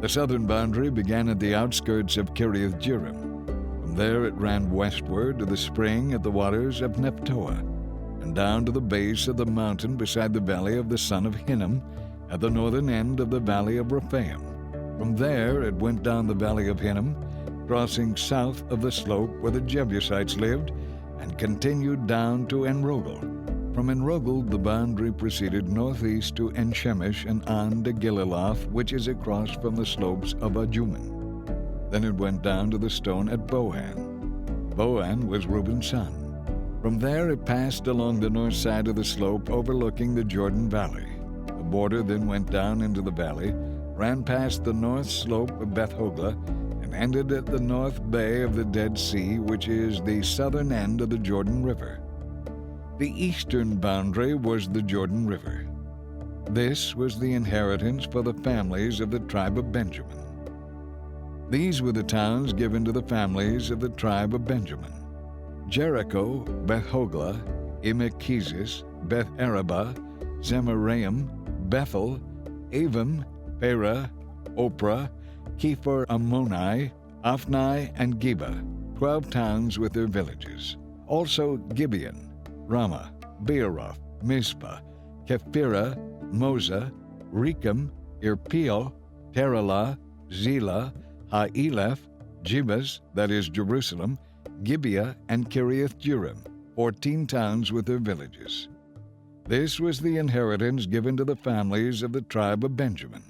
The southern boundary began at the outskirts of Kiriath-Jearim. From there it ran westward to the spring at the waters of Nephtoah, and down to the base of the mountain beside the valley of the son of Hinnom, at the northern end of the valley of Rephaim. From there it went down the valley of Hinnom, crossing south of the slope where the Jebusites lived, and continued down to En-Rogel. From En-Rogel the boundary proceeded northeast to En-Shemesh and on to Gililoth, which is across from the slopes of Ajuman. Then it went down to the stone at Bohan. Bohan was Reuben's son. From there it passed along the north side of the slope overlooking the Jordan Valley. The border then went down into the valley, ran past the north slope of Beth-Hoglah, and ended at the north bay of the Dead Sea, which is the southern end of the Jordan River. The eastern boundary was the Jordan River. This was the inheritance for the families of the tribe of Benjamin. These were the towns given to the families of the tribe of Benjamin: Jericho, Beth-Hoglah, Emekkesis, Beth-Arabah, Zemaraim, Bethel, Avim, Perah, Oprah, Kephar Ammoni, Ophni, and Geba, 12 towns with their villages. Also Gibeon, Ramah, Beeroth, Mizpah, Kephirah, Moza, Rechem, Irpeel, Teralah, Zelah, Ha'elef, Jebus, that is Jerusalem, Gibeah, and Kiriath-Jearim, 14 towns with their villages. This was the inheritance given to the families of the tribe of Benjamin.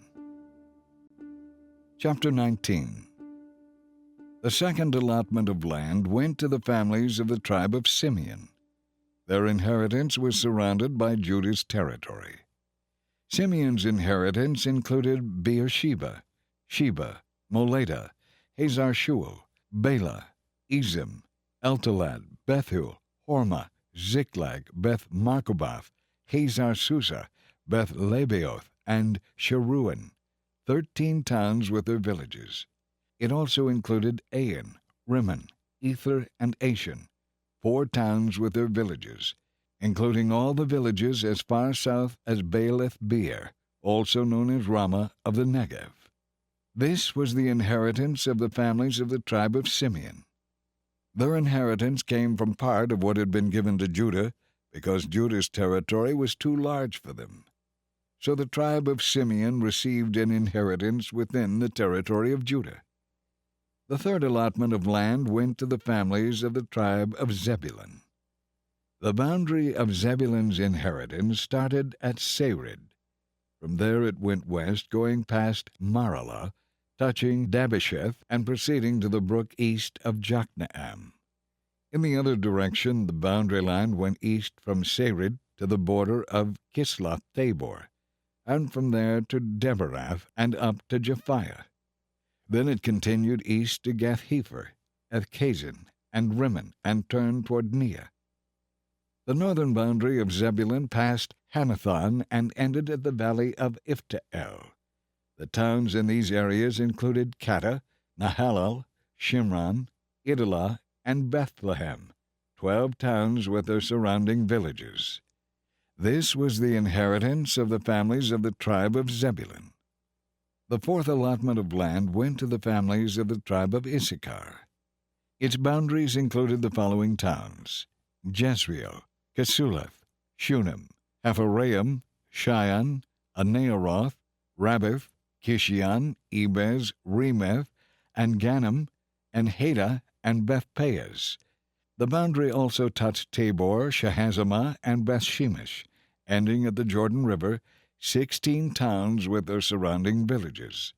Chapter 19. The second allotment of land went to the families of the tribe of Simeon. Their inheritance was surrounded by Judah's territory. Simeon's inheritance included Beersheba, Sheba, Moleda, Hazar-Shual, Bela, Ezim, Eltolad, Bethul, Hormah, Ziklag, Beth-Marcaboth, Hazar-Susa, Beth-Lebaoth, and Sharuan, 13 towns with their villages. It also included Ain, Rimmon, Ether, and Ashan, 4 towns with their villages, including all the villages as far south as Baalath-Beer, also known as Ramah of the Negev. This was the inheritance of the families of the tribe of Simeon. Their inheritance came from part of what had been given to Judah, because Judah's territory was too large for them. So the tribe of Simeon received an inheritance within the territory of Judah. The third allotment of land went to the families of the tribe of Zebulun. The boundary of Zebulun's inheritance started at Sarid. From there it went west, going past Maralah, touching Dabbesheth, and proceeding to the brook east of Jokneam. In the other direction, the boundary line went east from Sarid to the border of Kisloth Tabor, and from there to Deberath and up to Japhiah. Then it continued east to Gath-Hepher, Ethkazin, and Rimmon, and turned toward Neah. The northern boundary of Zebulun passed Hanathon and ended at the valley of Ifta-el. The towns in these areas included Kattah, Nahalal, Shimron, Idalah, and Bethlehem, 12 towns with their surrounding villages. This was the inheritance of the families of the tribe of Zebulun. The fourth allotment of land went to the families of the tribe of Issachar. Its boundaries included the following towns: Jezreel, Kesuleth, Shunem, Hapharaim, Shion, Anearoth, Rabbath, Kishion, Ebez, Remeth, and Ganim, and Hadah, and Bethpeaz. The boundary also touched Tabor, Shahazamah, and Bethshemesh, ending at the Jordan River, 16 towns with their surrounding villages.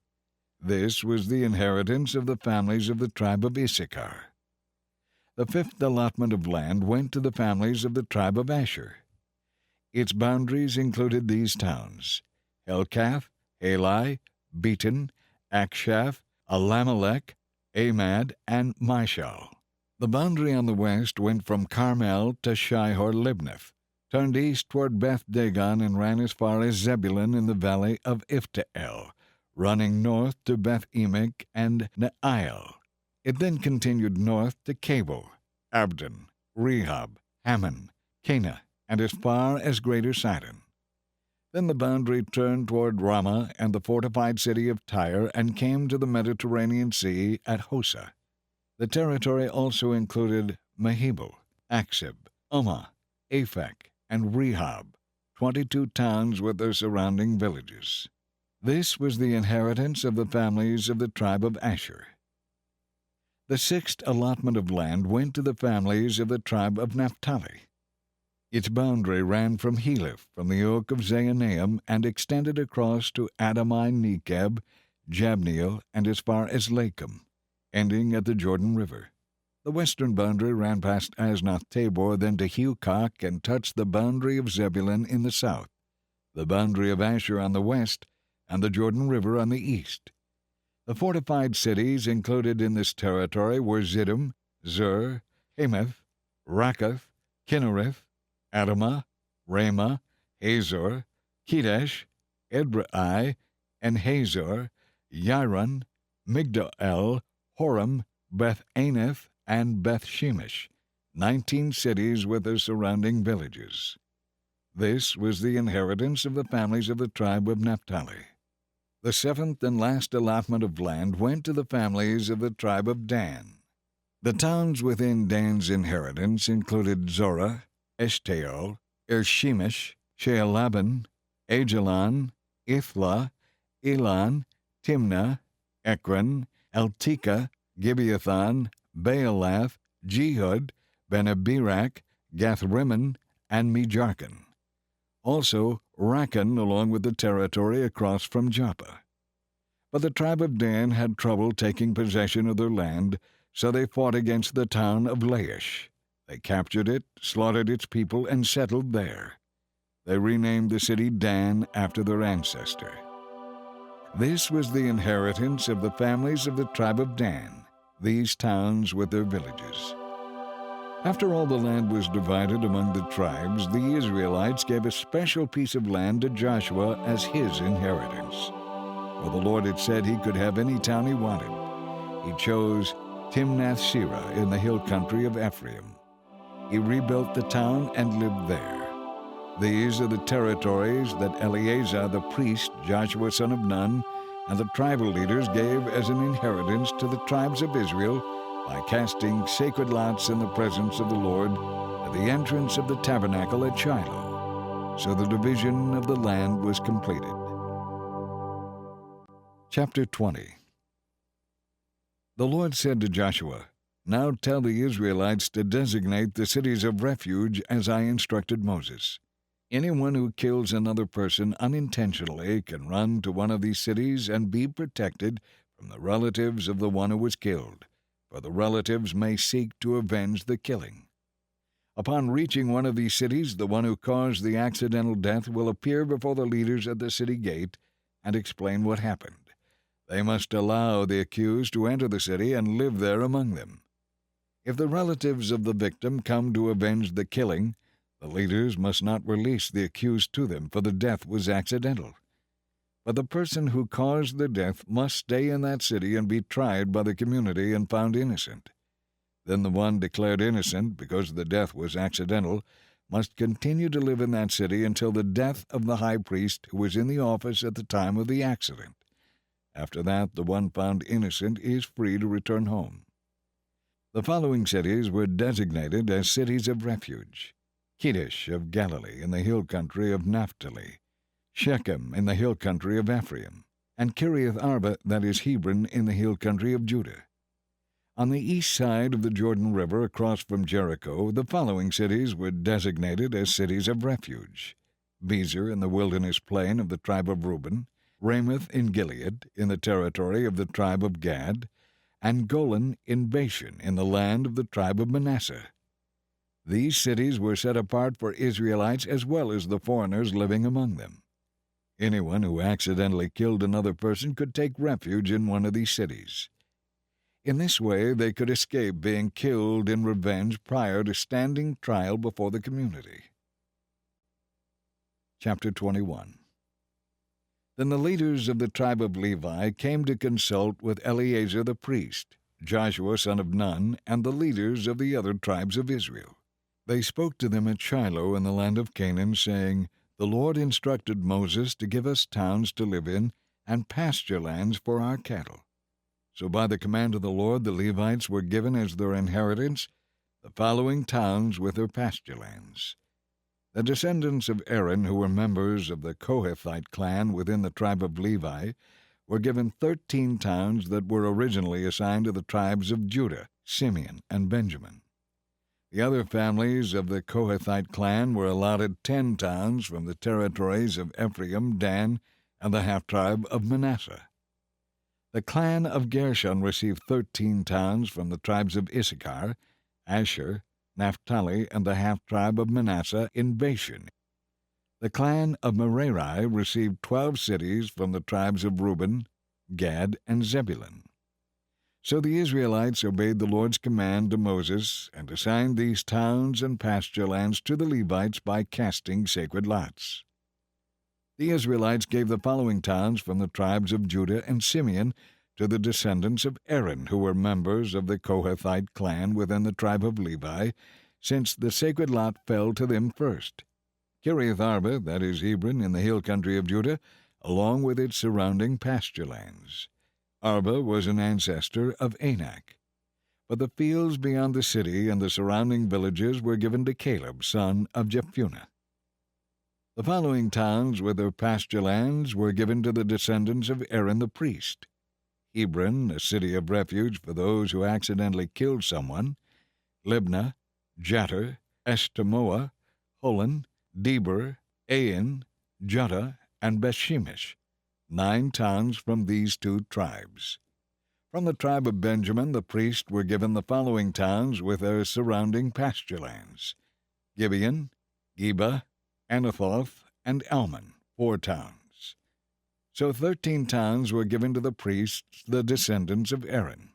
This was the inheritance of the families of the tribe of Issachar. The fifth allotment of land went to the families of the tribe of Asher. Its boundaries included these towns: Helkath, Halai, Beaton, Akshaph, Alamelech, Amad, and Mishal. The boundary on the west went from Carmel to Shihor-Libnath, turned east toward Beth-Dagon, and ran as far as Zebulun in the valley of Ifta-el, running north to Beth-Emek and Ne'iel. It then continued north to Cabul, Abdon, Rehob, Hammon, Cana, and as far as Greater Sidon. Then the boundary turned toward Ramah and the fortified city of Tyre, and came to the Mediterranean Sea at Hosa. The territory also included Mahebel, Aksib, Ummah, Aphek, and Rehob, 22 towns with their surrounding villages. This was the inheritance of the families of the tribe of Asher. The sixth allotment of land went to the families of the tribe of Naphtali. Its boundary ran from Heleph, from the oak of Zaanaim, and extended across to Adami-Nekeb, Jabneel, and as far as Lakum, ending at the Jordan River. The western boundary ran past Asnath-Tabor, then to Hukkok, and touched the boundary of Zebulun in the south, the boundary of Asher on the west, and the Jordan River on the east. The fortified cities included in this territory were Ziddim, Zur, Hamath, Rakkath, Kinnereth, Adamah, Ramah, Hazor, Kedesh, Edrei, and Hazor, Yaron, Migdal, Horem, Beth-Anath, and Beth-Shemesh, 19 cities with their surrounding villages. This was the inheritance of the families of the tribe of Naphtali. The seventh and last allotment of land went to the families of the tribe of Dan. The towns within Dan's inheritance included Zorah, Eshtaol, Irshemesh, Shealaban, Ajalon, Ithla, Elon, Timnah, Ekron, Eltekah, Gibeathon, Baalath, Jehud, Benabirak, Gath-Rimmon, and Mejarkon. Also Rakkon, along with the territory across from Joppa. But the tribe of Dan had trouble taking possession of their land, so they fought against the town of Laish. They captured it, slaughtered its people, and settled there. They renamed the city Dan after their ancestor. This was the inheritance of the families of the tribe of Dan, these towns with their villages. After all the land was divided among the tribes, the Israelites gave a special piece of land to Joshua as his inheritance. For the Lord had said he could have any town he wanted. He chose Timnath-Serah in the hill country of Ephraim. He rebuilt the town and lived there. These are the territories that Eleazar the priest, Joshua son of Nun, and the tribal leaders gave as an inheritance to the tribes of Israel by casting sacred lots in the presence of the Lord at the entrance of the tabernacle at Shiloh. So the division of the land was completed. Chapter 20. The Lord said to Joshua, "Now tell the Israelites to designate the cities of refuge as I instructed Moses. Anyone who kills another person unintentionally can run to one of these cities and be protected from the relatives of the one who was killed, for the relatives may seek to avenge the killing. Upon reaching one of these cities, the one who caused the accidental death will appear before the leaders at the city gate and explain what happened. They must allow the accused to enter the city and live there among them. If the relatives of the victim come to avenge the killing, the leaders must not release the accused to them, for the death was accidental. But the person who caused the death must stay in that city and be tried by the community and found innocent. Then the one declared innocent because the death was accidental must continue to live in that city until the death of the high priest who was in the office at the time of the accident. After that, the one found innocent is free to return home. The following cities were designated as cities of refuge: Kedesh of Galilee in the hill country of Naphtali, Shechem in the hill country of Ephraim, and Kiriath Arba, that is Hebron, in the hill country of Judah. On the east side of the Jordan River across from Jericho, the following cities were designated as cities of refuge: Bezer in the wilderness plain of the tribe of Reuben, Ramoth in Gilead in the territory of the tribe of Gad, and Golan in Bashan in the land of the tribe of Manasseh. These cities were set apart for Israelites as well as the foreigners living among them. Anyone who accidentally killed another person could take refuge in one of these cities. In this way, they could escape being killed in revenge prior to standing trial before the community. Chapter 21. Then the leaders of the tribe of Levi came to consult with Eleazar the priest, Joshua son of Nun, and the leaders of the other tribes of Israel. They spoke to them at Shiloh in the land of Canaan, saying, "The Lord instructed Moses to give us towns to live in and pasture lands for our cattle." So by the command of the Lord, the Levites were given as their inheritance the following towns with their pasture lands. The descendants of Aaron, who were members of the Kohathite clan within the tribe of Levi, were given 13 towns that were originally assigned to the tribes of Judah, Simeon, and Benjamin. The other families of the Kohathite clan were allotted 10 towns from the territories of Ephraim, Dan, and the half-tribe of Manasseh. The clan of Gershon received 13 towns from the tribes of Issachar, Asher, Naphtali, and the half-tribe of Manasseh in Bashan. The clan of Merari received 12 cities from the tribes of Reuben, Gad, and Zebulun. So the Israelites obeyed the Lord's command to Moses and assigned these towns and pasture lands to the Levites by casting sacred lots. The Israelites gave the following towns from the tribes of Judah and Simeon to the descendants of Aaron, who were members of the Kohathite clan within the tribe of Levi, since the sacred lot fell to them first: Kiriath Arba, that is Hebron, in the hill country of Judah, along with its surrounding pasture lands. Arba was an ancestor of Anak. But the fields beyond the city and the surrounding villages were given to Caleb, son of Jephunneh. The following towns with their pasture lands were given to the descendants of Aaron the priest: Hebron, a city of refuge for those who accidentally killed someone; Libnah, Jattir, Eshtemoa, Holon, Debir, Ain, Juttah, and Bethshemesh, 9 towns from these 2 tribes. From the tribe of Benjamin, the priests were given the following towns with their surrounding pasture lands: Gibeon, Geba, Anathoth, and Almon, 4 towns. So 13 towns were given to the priests, the descendants of Aaron.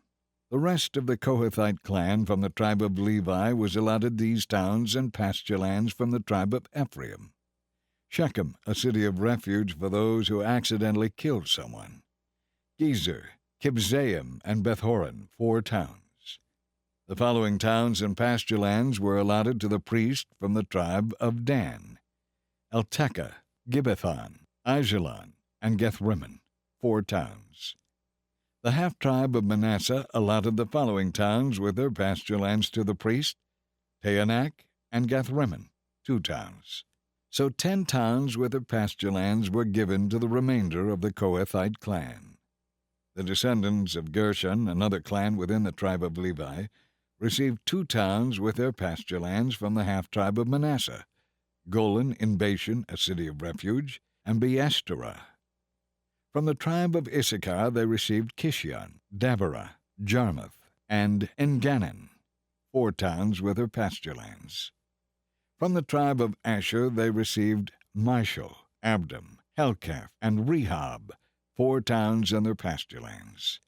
The rest of the Kohathite clan from the tribe of Levi was allotted these towns and pasture lands from the tribe of Ephraim: Shechem, a city of refuge for those who accidentally killed someone; Gezer, Kibzaim, and Beth-horon, 4 towns. The following towns and pasture lands were allotted to the priest from the tribe of Dan: Eltekeh, Gibbethon, Aijalon, and Gethrimmon, 4 towns. The half-tribe of Manasseh allotted the following towns with their pasture lands to the priest: Taanach and Gethrimmon, 2 towns. So 10 towns with their pasture lands were given to the remainder of the Kohathite clan. The descendants of Gershon, another clan within the tribe of Levi, received 2 towns with their pasture lands from the half-tribe of Manasseh, Golan in Bashan, a city of refuge, and Beeshterah. From the tribe of Issachar they received Kishion, Dabarah, Jarmuth, and Engannon, 4 towns with their pasture lands. From the tribe of Asher they received Mishal, Abdon, Helkath, and Rehob, 4 towns and their pasture lands.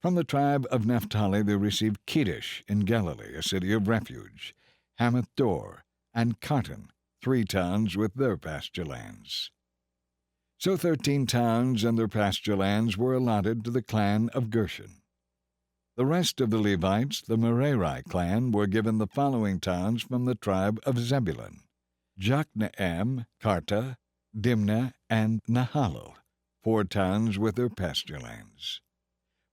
From the tribe of Naphtali they received Kedesh in Galilee, a city of refuge, Hamath-dor, and Kartan, 3 towns with their pasture lands. So 13 towns and their pasture lands were allotted to the clan of Gershon. The rest of the Levites, the Merari clan, were given the following towns from the tribe of Zebulun: Jokneam, Karta, Dimnah, and Nahalal, 4 towns with their pasture lands.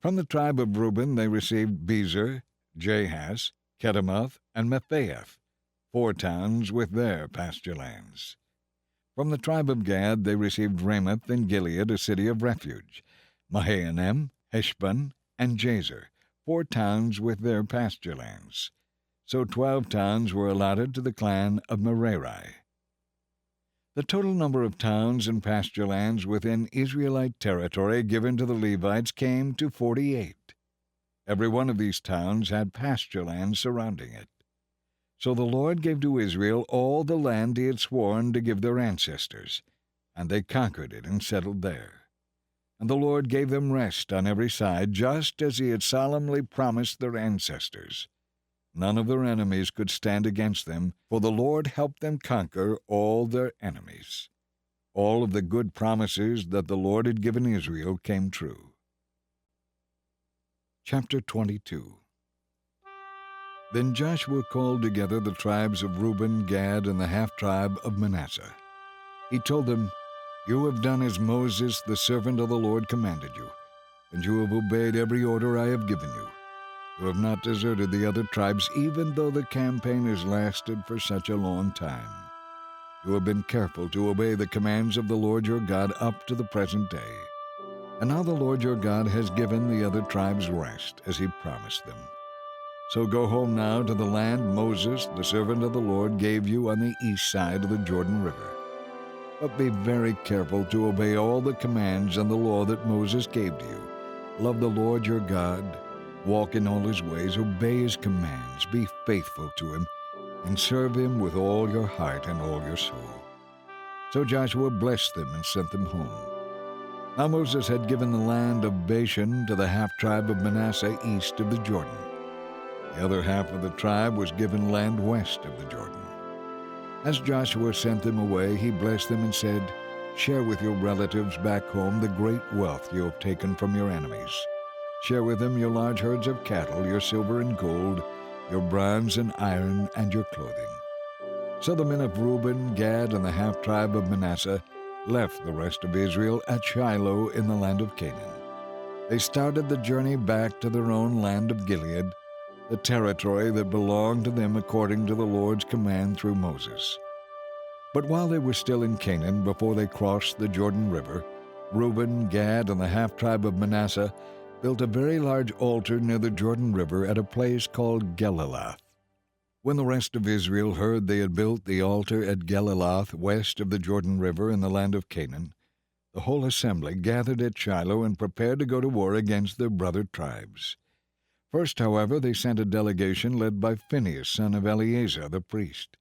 From the tribe of Reuben they received Bezer, Jahaz, Kedemoth, and Mephaeth, 4 towns with their pasture lands. From the tribe of Gad they received Ramoth in Gilead, a city of refuge, Mahanaim, Heshbon, and Jazer, 4 towns with their pasture lands. So 12 towns were allotted to the clan of Merari. The total number of towns and pasture lands within Israelite territory given to the Levites came to 48. Every one of these towns had pasture land surrounding it. So the Lord gave to Israel all the land he had sworn to give their ancestors, and they conquered it and settled there. And the Lord gave them rest on every side, just as he had solemnly promised their ancestors. None of their enemies could stand against them, for the Lord helped them conquer all their enemies. All of the good promises that the Lord had given Israel came true. Chapter 22. Then Joshua called together the tribes of Reuben, Gad, and the half-tribe of Manasseh. He told them, "You have done as Moses, the servant of the Lord, commanded you, and you have obeyed every order I have given you. You have not deserted the other tribes, even though the campaign has lasted for such a long time. You have been careful to obey the commands of the Lord your God up to the present day. And now the Lord your God has given the other tribes rest, as he promised them. So go home now to the land Moses, the servant of the Lord, gave you on the east side of the Jordan River. But be very careful to obey all the commands and the law that Moses gave to you. Love the Lord your God, walk in all his ways, obey his commands, be faithful to him, and serve him with all your heart and all your soul." So Joshua blessed them and sent them home. Now Moses had given the land of Bashan to the half-tribe of Manasseh east of the Jordan. The other half of the tribe was given land west of the Jordan. As Joshua sent them away, he blessed them and said, "Share with your relatives back home the great wealth you have taken from your enemies. Share with them your large herds of cattle, your silver and gold, your bronze and iron, and your clothing." So the men of Reuben, Gad, and the half-tribe of Manasseh left the rest of Israel at Shiloh in the land of Canaan. They started the journey back to their own land of Gilead, the territory that belonged to them according to the Lord's command through Moses. But while they were still in Canaan, before they crossed the Jordan River, Reuben, Gad, and the half-tribe of Manasseh built a very large altar near the Jordan River at a place called Geliloth. When the rest of Israel heard they had built the altar at Geliloth west of the Jordan River in the land of Canaan, the whole assembly gathered at Shiloh and prepared to go to war against their brother tribes. First, however, they sent a delegation led by Phinehas, son of Eleazar, the priest.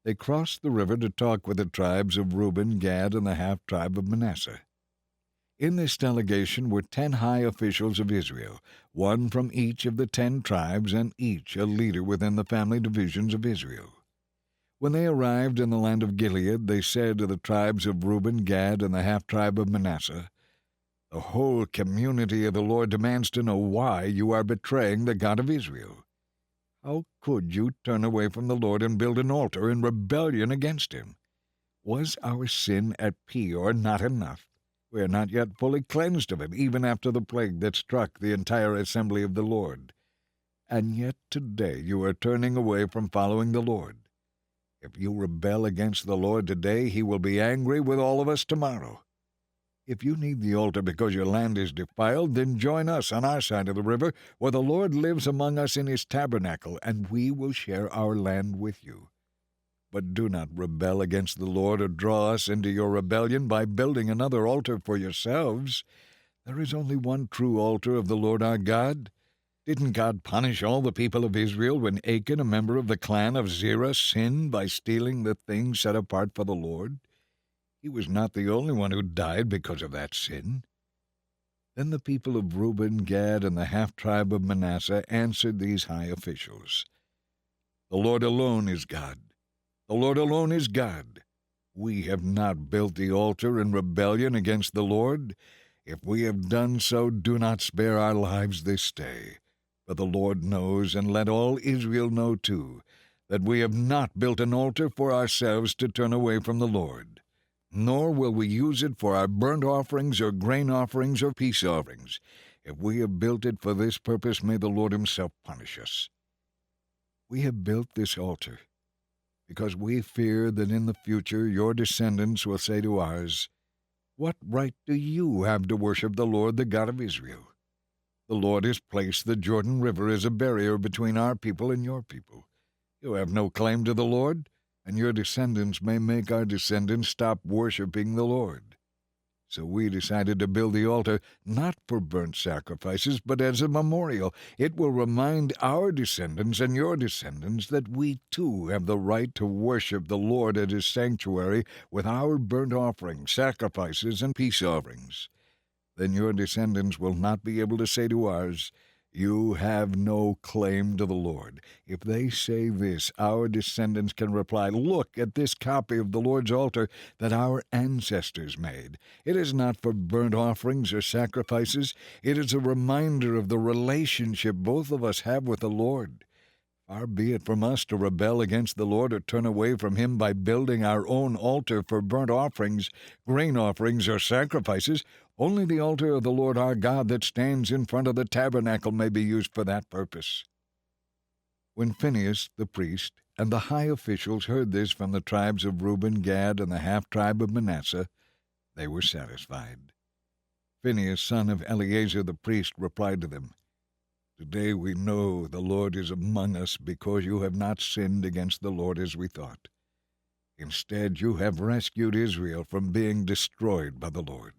They crossed the river to talk with the tribes of Reuben, Gad, and the half-tribe of Manasseh. In this delegation were 10 high officials of Israel, one from each of the 10 tribes, and each a leader within the family divisions of Israel. When they arrived in the land of Gilead, they said to the tribes of Reuben, Gad, and the half-tribe of Manasseh, "The whole community of the Lord demands to know why you are betraying the God of Israel. How could you turn away from the Lord and build an altar in rebellion against him? Was our sin at Peor not enough? We are not yet fully cleansed of it, even after the plague that struck the entire assembly of the Lord. And yet today you are turning away from following the Lord. If you rebel against the Lord today, he will be angry with all of us tomorrow. If you need the altar because your land is defiled, then join us on our side of the river, where the Lord lives among us in his tabernacle, and we will share our land with you. But do not rebel against the Lord or draw us into your rebellion by building another altar for yourselves. There is only one true altar of the Lord our God. Didn't God punish all the people of Israel when Achan, a member of the clan of Zerah, sinned by stealing the things set apart for the Lord? He was not the only one who died because of that sin. Then the people of Reuben, Gad, and the half-tribe of Manasseh answered these high officials, "The Lord alone is God. The Lord alone is God. We have not built the altar in rebellion against the Lord. If we have done so, do not spare our lives this day. For the Lord knows, and let all Israel know too, that we have not built an altar for ourselves to turn away from the Lord. Nor will we use it for our burnt offerings or grain offerings or peace offerings. If we have built it for this purpose, may the Lord himself punish us. We have built this altar because we fear that in the future your descendants will say to ours, 'What right do you have to worship the Lord, the God of Israel?' The Lord has placed the Jordan River as a barrier between our people and your people. You have no claim to the Lord, and your descendants may make our descendants stop worshiping the Lord. So we decided to build the altar not for burnt sacrifices, but as a memorial. It will remind our descendants and your descendants that we too have the right to worship the Lord at his sanctuary with our burnt offerings, sacrifices, and peace offerings. Then your descendants will not be able to say to ours, 'You have no claim to the Lord.' If they say this, our descendants can reply, 'Look at this copy of the Lord's altar that our ancestors made. It is not for burnt offerings or sacrifices. It is a reminder of the relationship both of us have with the Lord. Far be it from us to rebel against the Lord or turn away from him by building our own altar for burnt offerings, grain offerings, or sacrifices. Only the altar of the Lord our God that stands in front of the tabernacle may be used for that purpose." When Phinehas the priest and the high officials heard this from the tribes of Reuben, Gad, and the half-tribe of Manasseh, they were satisfied. Phinehas, son of Eleazar the priest, replied to them, "Today we know the Lord is among us because you have not sinned against the Lord as we thought. Instead, you have rescued Israel from being destroyed by the Lord."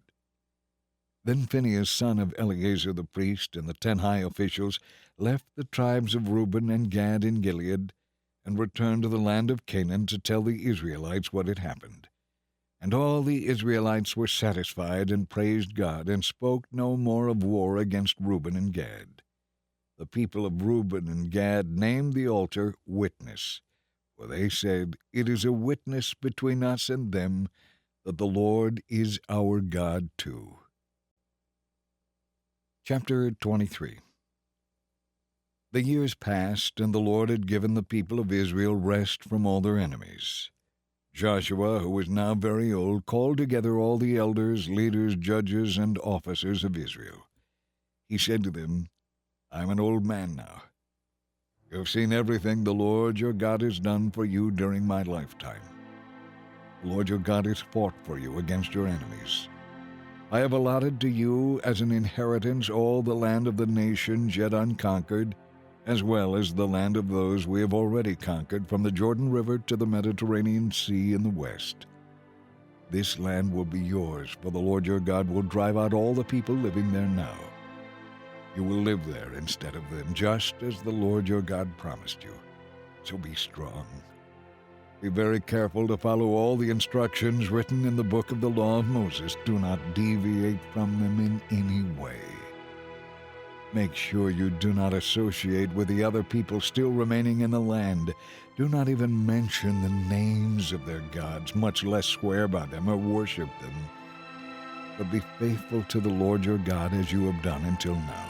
Then Phinehas, son of Eleazar the priest, and the 10 high officials left the tribes of Reuben and Gad in Gilead and returned to the land of Canaan to tell the Israelites what had happened. And all the Israelites were satisfied and praised God and spoke no more of war against Reuben and Gad. The people of Reuben and Gad named the altar Witness, for they said, "It is a witness between us and them that the Lord is our God too." Chapter 23. The years passed, and the Lord had given the people of Israel rest from all their enemies. Joshua, who was now very old, called together all the elders, leaders, judges, and officers of Israel. He said to them, "I am an old man now. You have seen everything the Lord your God has done for you during my lifetime. The Lord your God has fought for you against your enemies. I have allotted to you as an inheritance all the land of the nations yet unconquered, as well as the land of those we have already conquered, from the Jordan River to the Mediterranean Sea in the west. This land will be yours, for the Lord your God will drive out all the people living there now. You will live there instead of them, just as the Lord your God promised you. So be strong. Be very careful to follow all the instructions written in the book of the law of Moses. Do not deviate from them in any way. Make sure you do not associate with the other people still remaining in the land. Do not even mention the names of their gods, much less swear by them or worship them. But be faithful to the Lord your God as you have done until now.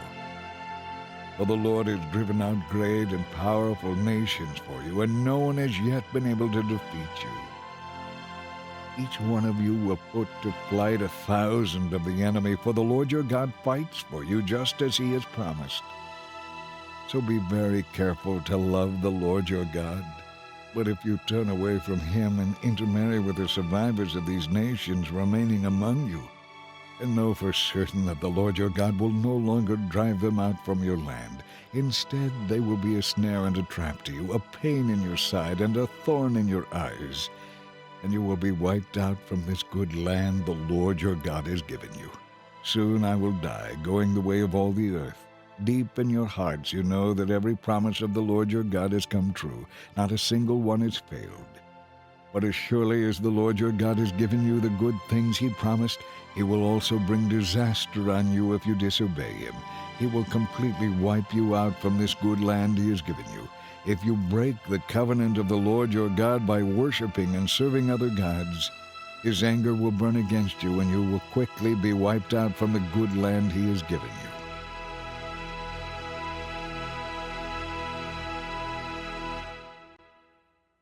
For the Lord has driven out great and powerful nations for you, and no one has yet been able to defeat you. Each one of you will put to flight 1,000 of the enemy, for the Lord your God fights for you just as he has promised. So be very careful to love the Lord your God. But if you turn away from him and intermarry with the survivors of these nations remaining among you, And know for certain that the Lord your God will no longer drive them out from your land. Instead, they will be a snare and a trap to you, a pain in your side and a thorn in your eyes. And you will be wiped out from this good land the Lord your God has given you. Soon I will die, going the way of all the earth. Deep in your hearts you know that every promise of the Lord your God has come true. Not a single one has failed. But as surely as the Lord your God has given you the good things he promised, he will also bring disaster on you if you disobey him. He will completely wipe you out from this good land he has given you. If you break the covenant of the Lord your God by worshiping and serving other gods, his anger will burn against you, and you will quickly be wiped out from the good land he has given you.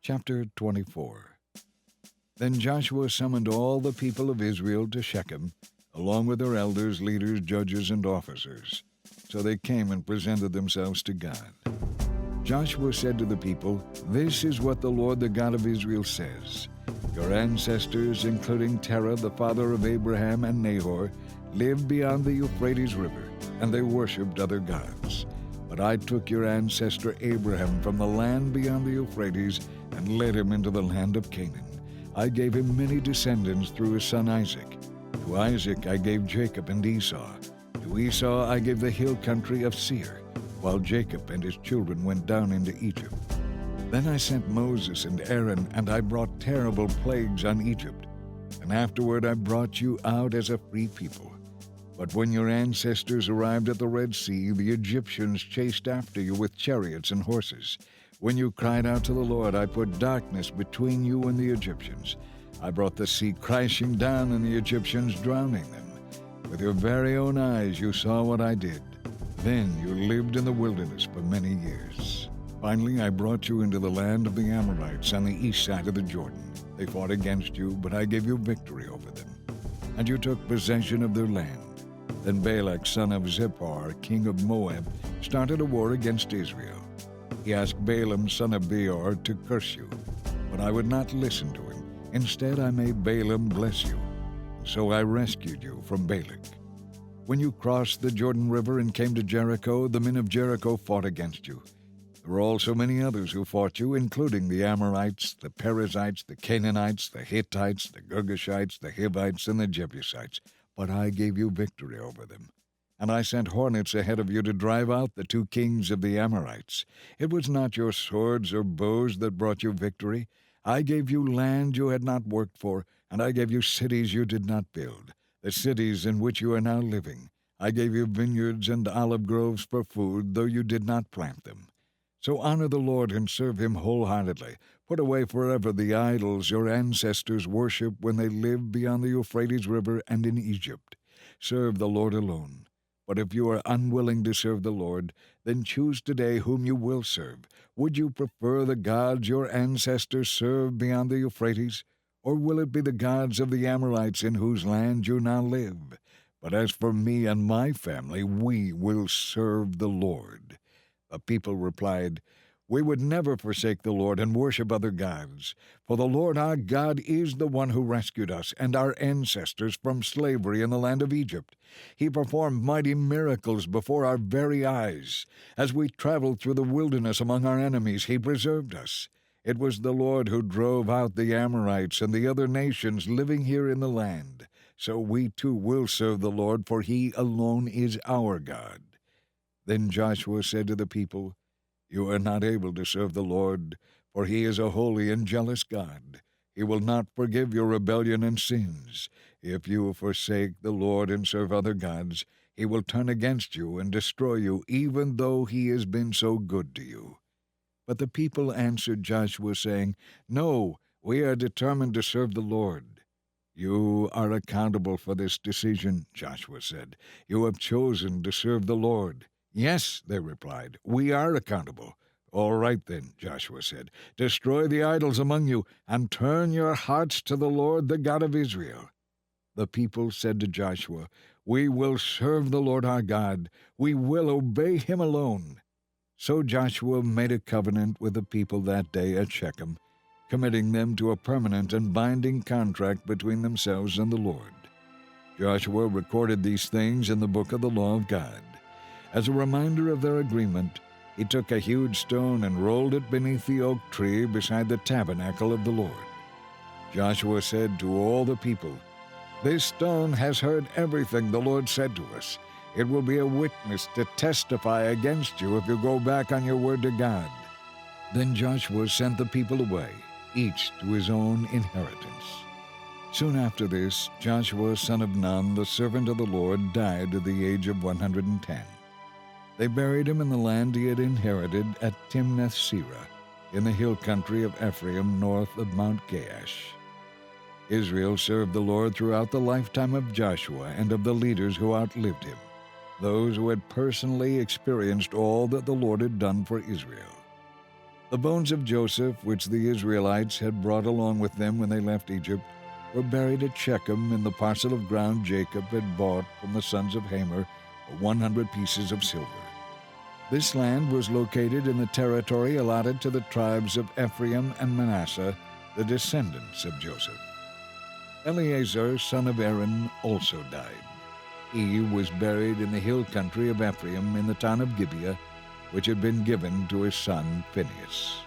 Chapter 24. Then Joshua summoned all the people of Israel to Shechem, along with their elders, leaders, judges, and officers. So they came and presented themselves to God. Joshua said to the people, "This is what the Lord, the God of Israel, says. Your ancestors, including Terah, the father of Abraham and Nahor, lived beyond the Euphrates River, and they worshipped other gods. But I took your ancestor Abraham from the land beyond the Euphrates and led him into the land of Canaan. I gave him many descendants through his son Isaac. To Isaac I gave Jacob and Esau. To Esau I gave the hill country of Seir, while Jacob and his children went down into Egypt. Then I sent Moses and Aaron, and I brought terrible plagues on Egypt. And afterward I brought you out as a free people. But when your ancestors arrived at the Red Sea, the Egyptians chased after you with chariots and horses. When you cried out to the Lord, I put darkness between you and the Egyptians. I brought the sea crashing down and the Egyptians drowning them. With your very own eyes you saw what I did. Then you lived in the wilderness for many years. Finally I brought you into the land of the Amorites on the east side of the Jordan. They fought against you, but I gave you victory over them. And you took possession of their land. Then Balak, son of Zippor, king of Moab, started a war against Israel. He asked Balaam, son of Beor, to curse you, but I would not listen to him. Instead, I made Balaam bless you. So I rescued you from Balak. When you crossed the Jordan River and came to Jericho, the men of Jericho fought against you. There were also many others who fought you, including the Amorites, the Perizzites, the Canaanites, the Hittites, the Girgashites, the Hivites, and the Jebusites. But I gave you victory over them. And I sent hornets ahead of you to drive out the 2 kings of the Amorites. It was not your swords or bows that brought you victory. I gave you land you had not worked for, and I gave you cities you did not build, the cities in which you are now living. I gave you vineyards and olive groves for food, though you did not plant them. So honor the Lord and serve him wholeheartedly. Put away forever the idols your ancestors worshipped when they lived beyond the Euphrates River and in Egypt. Serve the Lord alone. But if you are unwilling to serve the Lord, then choose today whom you will serve. Would you prefer the gods your ancestors served beyond the Euphrates? Or will it be the gods of the Amorites in whose land you now live? But as for me and my family, we will serve the Lord." The people replied, "We would never forsake the Lord and worship other gods. For the Lord our God is the one who rescued us and our ancestors from slavery in the land of Egypt. He performed mighty miracles before our very eyes. As we traveled through the wilderness among our enemies, he preserved us. It was the Lord who drove out the Amorites and the other nations living here in the land. So we too will serve the Lord, for he alone is our God." Then Joshua said to the people, "You are not able to serve the Lord, for he is a holy and jealous God. He will not forgive your rebellion and sins. If you forsake the Lord and serve other gods, he will turn against you and destroy you, even though he has been so good to you." But the people answered Joshua, saying, "No, we are determined to serve the Lord." "You are accountable for this decision," Joshua said. "You have chosen to serve the Lord." "Yes," they replied, "we are accountable." "All right then," Joshua said, "destroy the idols among you, and turn your hearts to the Lord, the God of Israel." The people said to Joshua, "We will serve the Lord our God. We will obey him alone." So Joshua made a covenant with the people that day at Shechem, committing them to a permanent and binding contract between themselves and the Lord. Joshua recorded these things in the book of the law of God. As a reminder of their agreement, he took a huge stone and rolled it beneath the oak tree beside the tabernacle of the Lord. Joshua said to all the people, "This stone has heard everything the Lord said to us. It will be a witness to testify against you if you go back on your word to God." Then Joshua sent the people away, each to his own inheritance. Soon after this, Joshua son of Nun, the servant of the Lord, died at the age of 110. They buried him in the land he had inherited at Timnath-Serah, in the hill country of Ephraim, north of Mount Gaash. Israel served the Lord throughout the lifetime of Joshua and of the leaders who outlived him, those who had personally experienced all that the Lord had done for Israel. The bones of Joseph, which the Israelites had brought along with them when they left Egypt, were buried at Shechem in the parcel of ground Jacob had bought from the sons of Hamor for 100 pieces of silver. This land was located in the territory allotted to the tribes of Ephraim and Manasseh, the descendants of Joseph. Eleazar, son of Aaron, also died. He was buried in the hill country of Ephraim in the town of Gibeah, which had been given to his son Phinehas.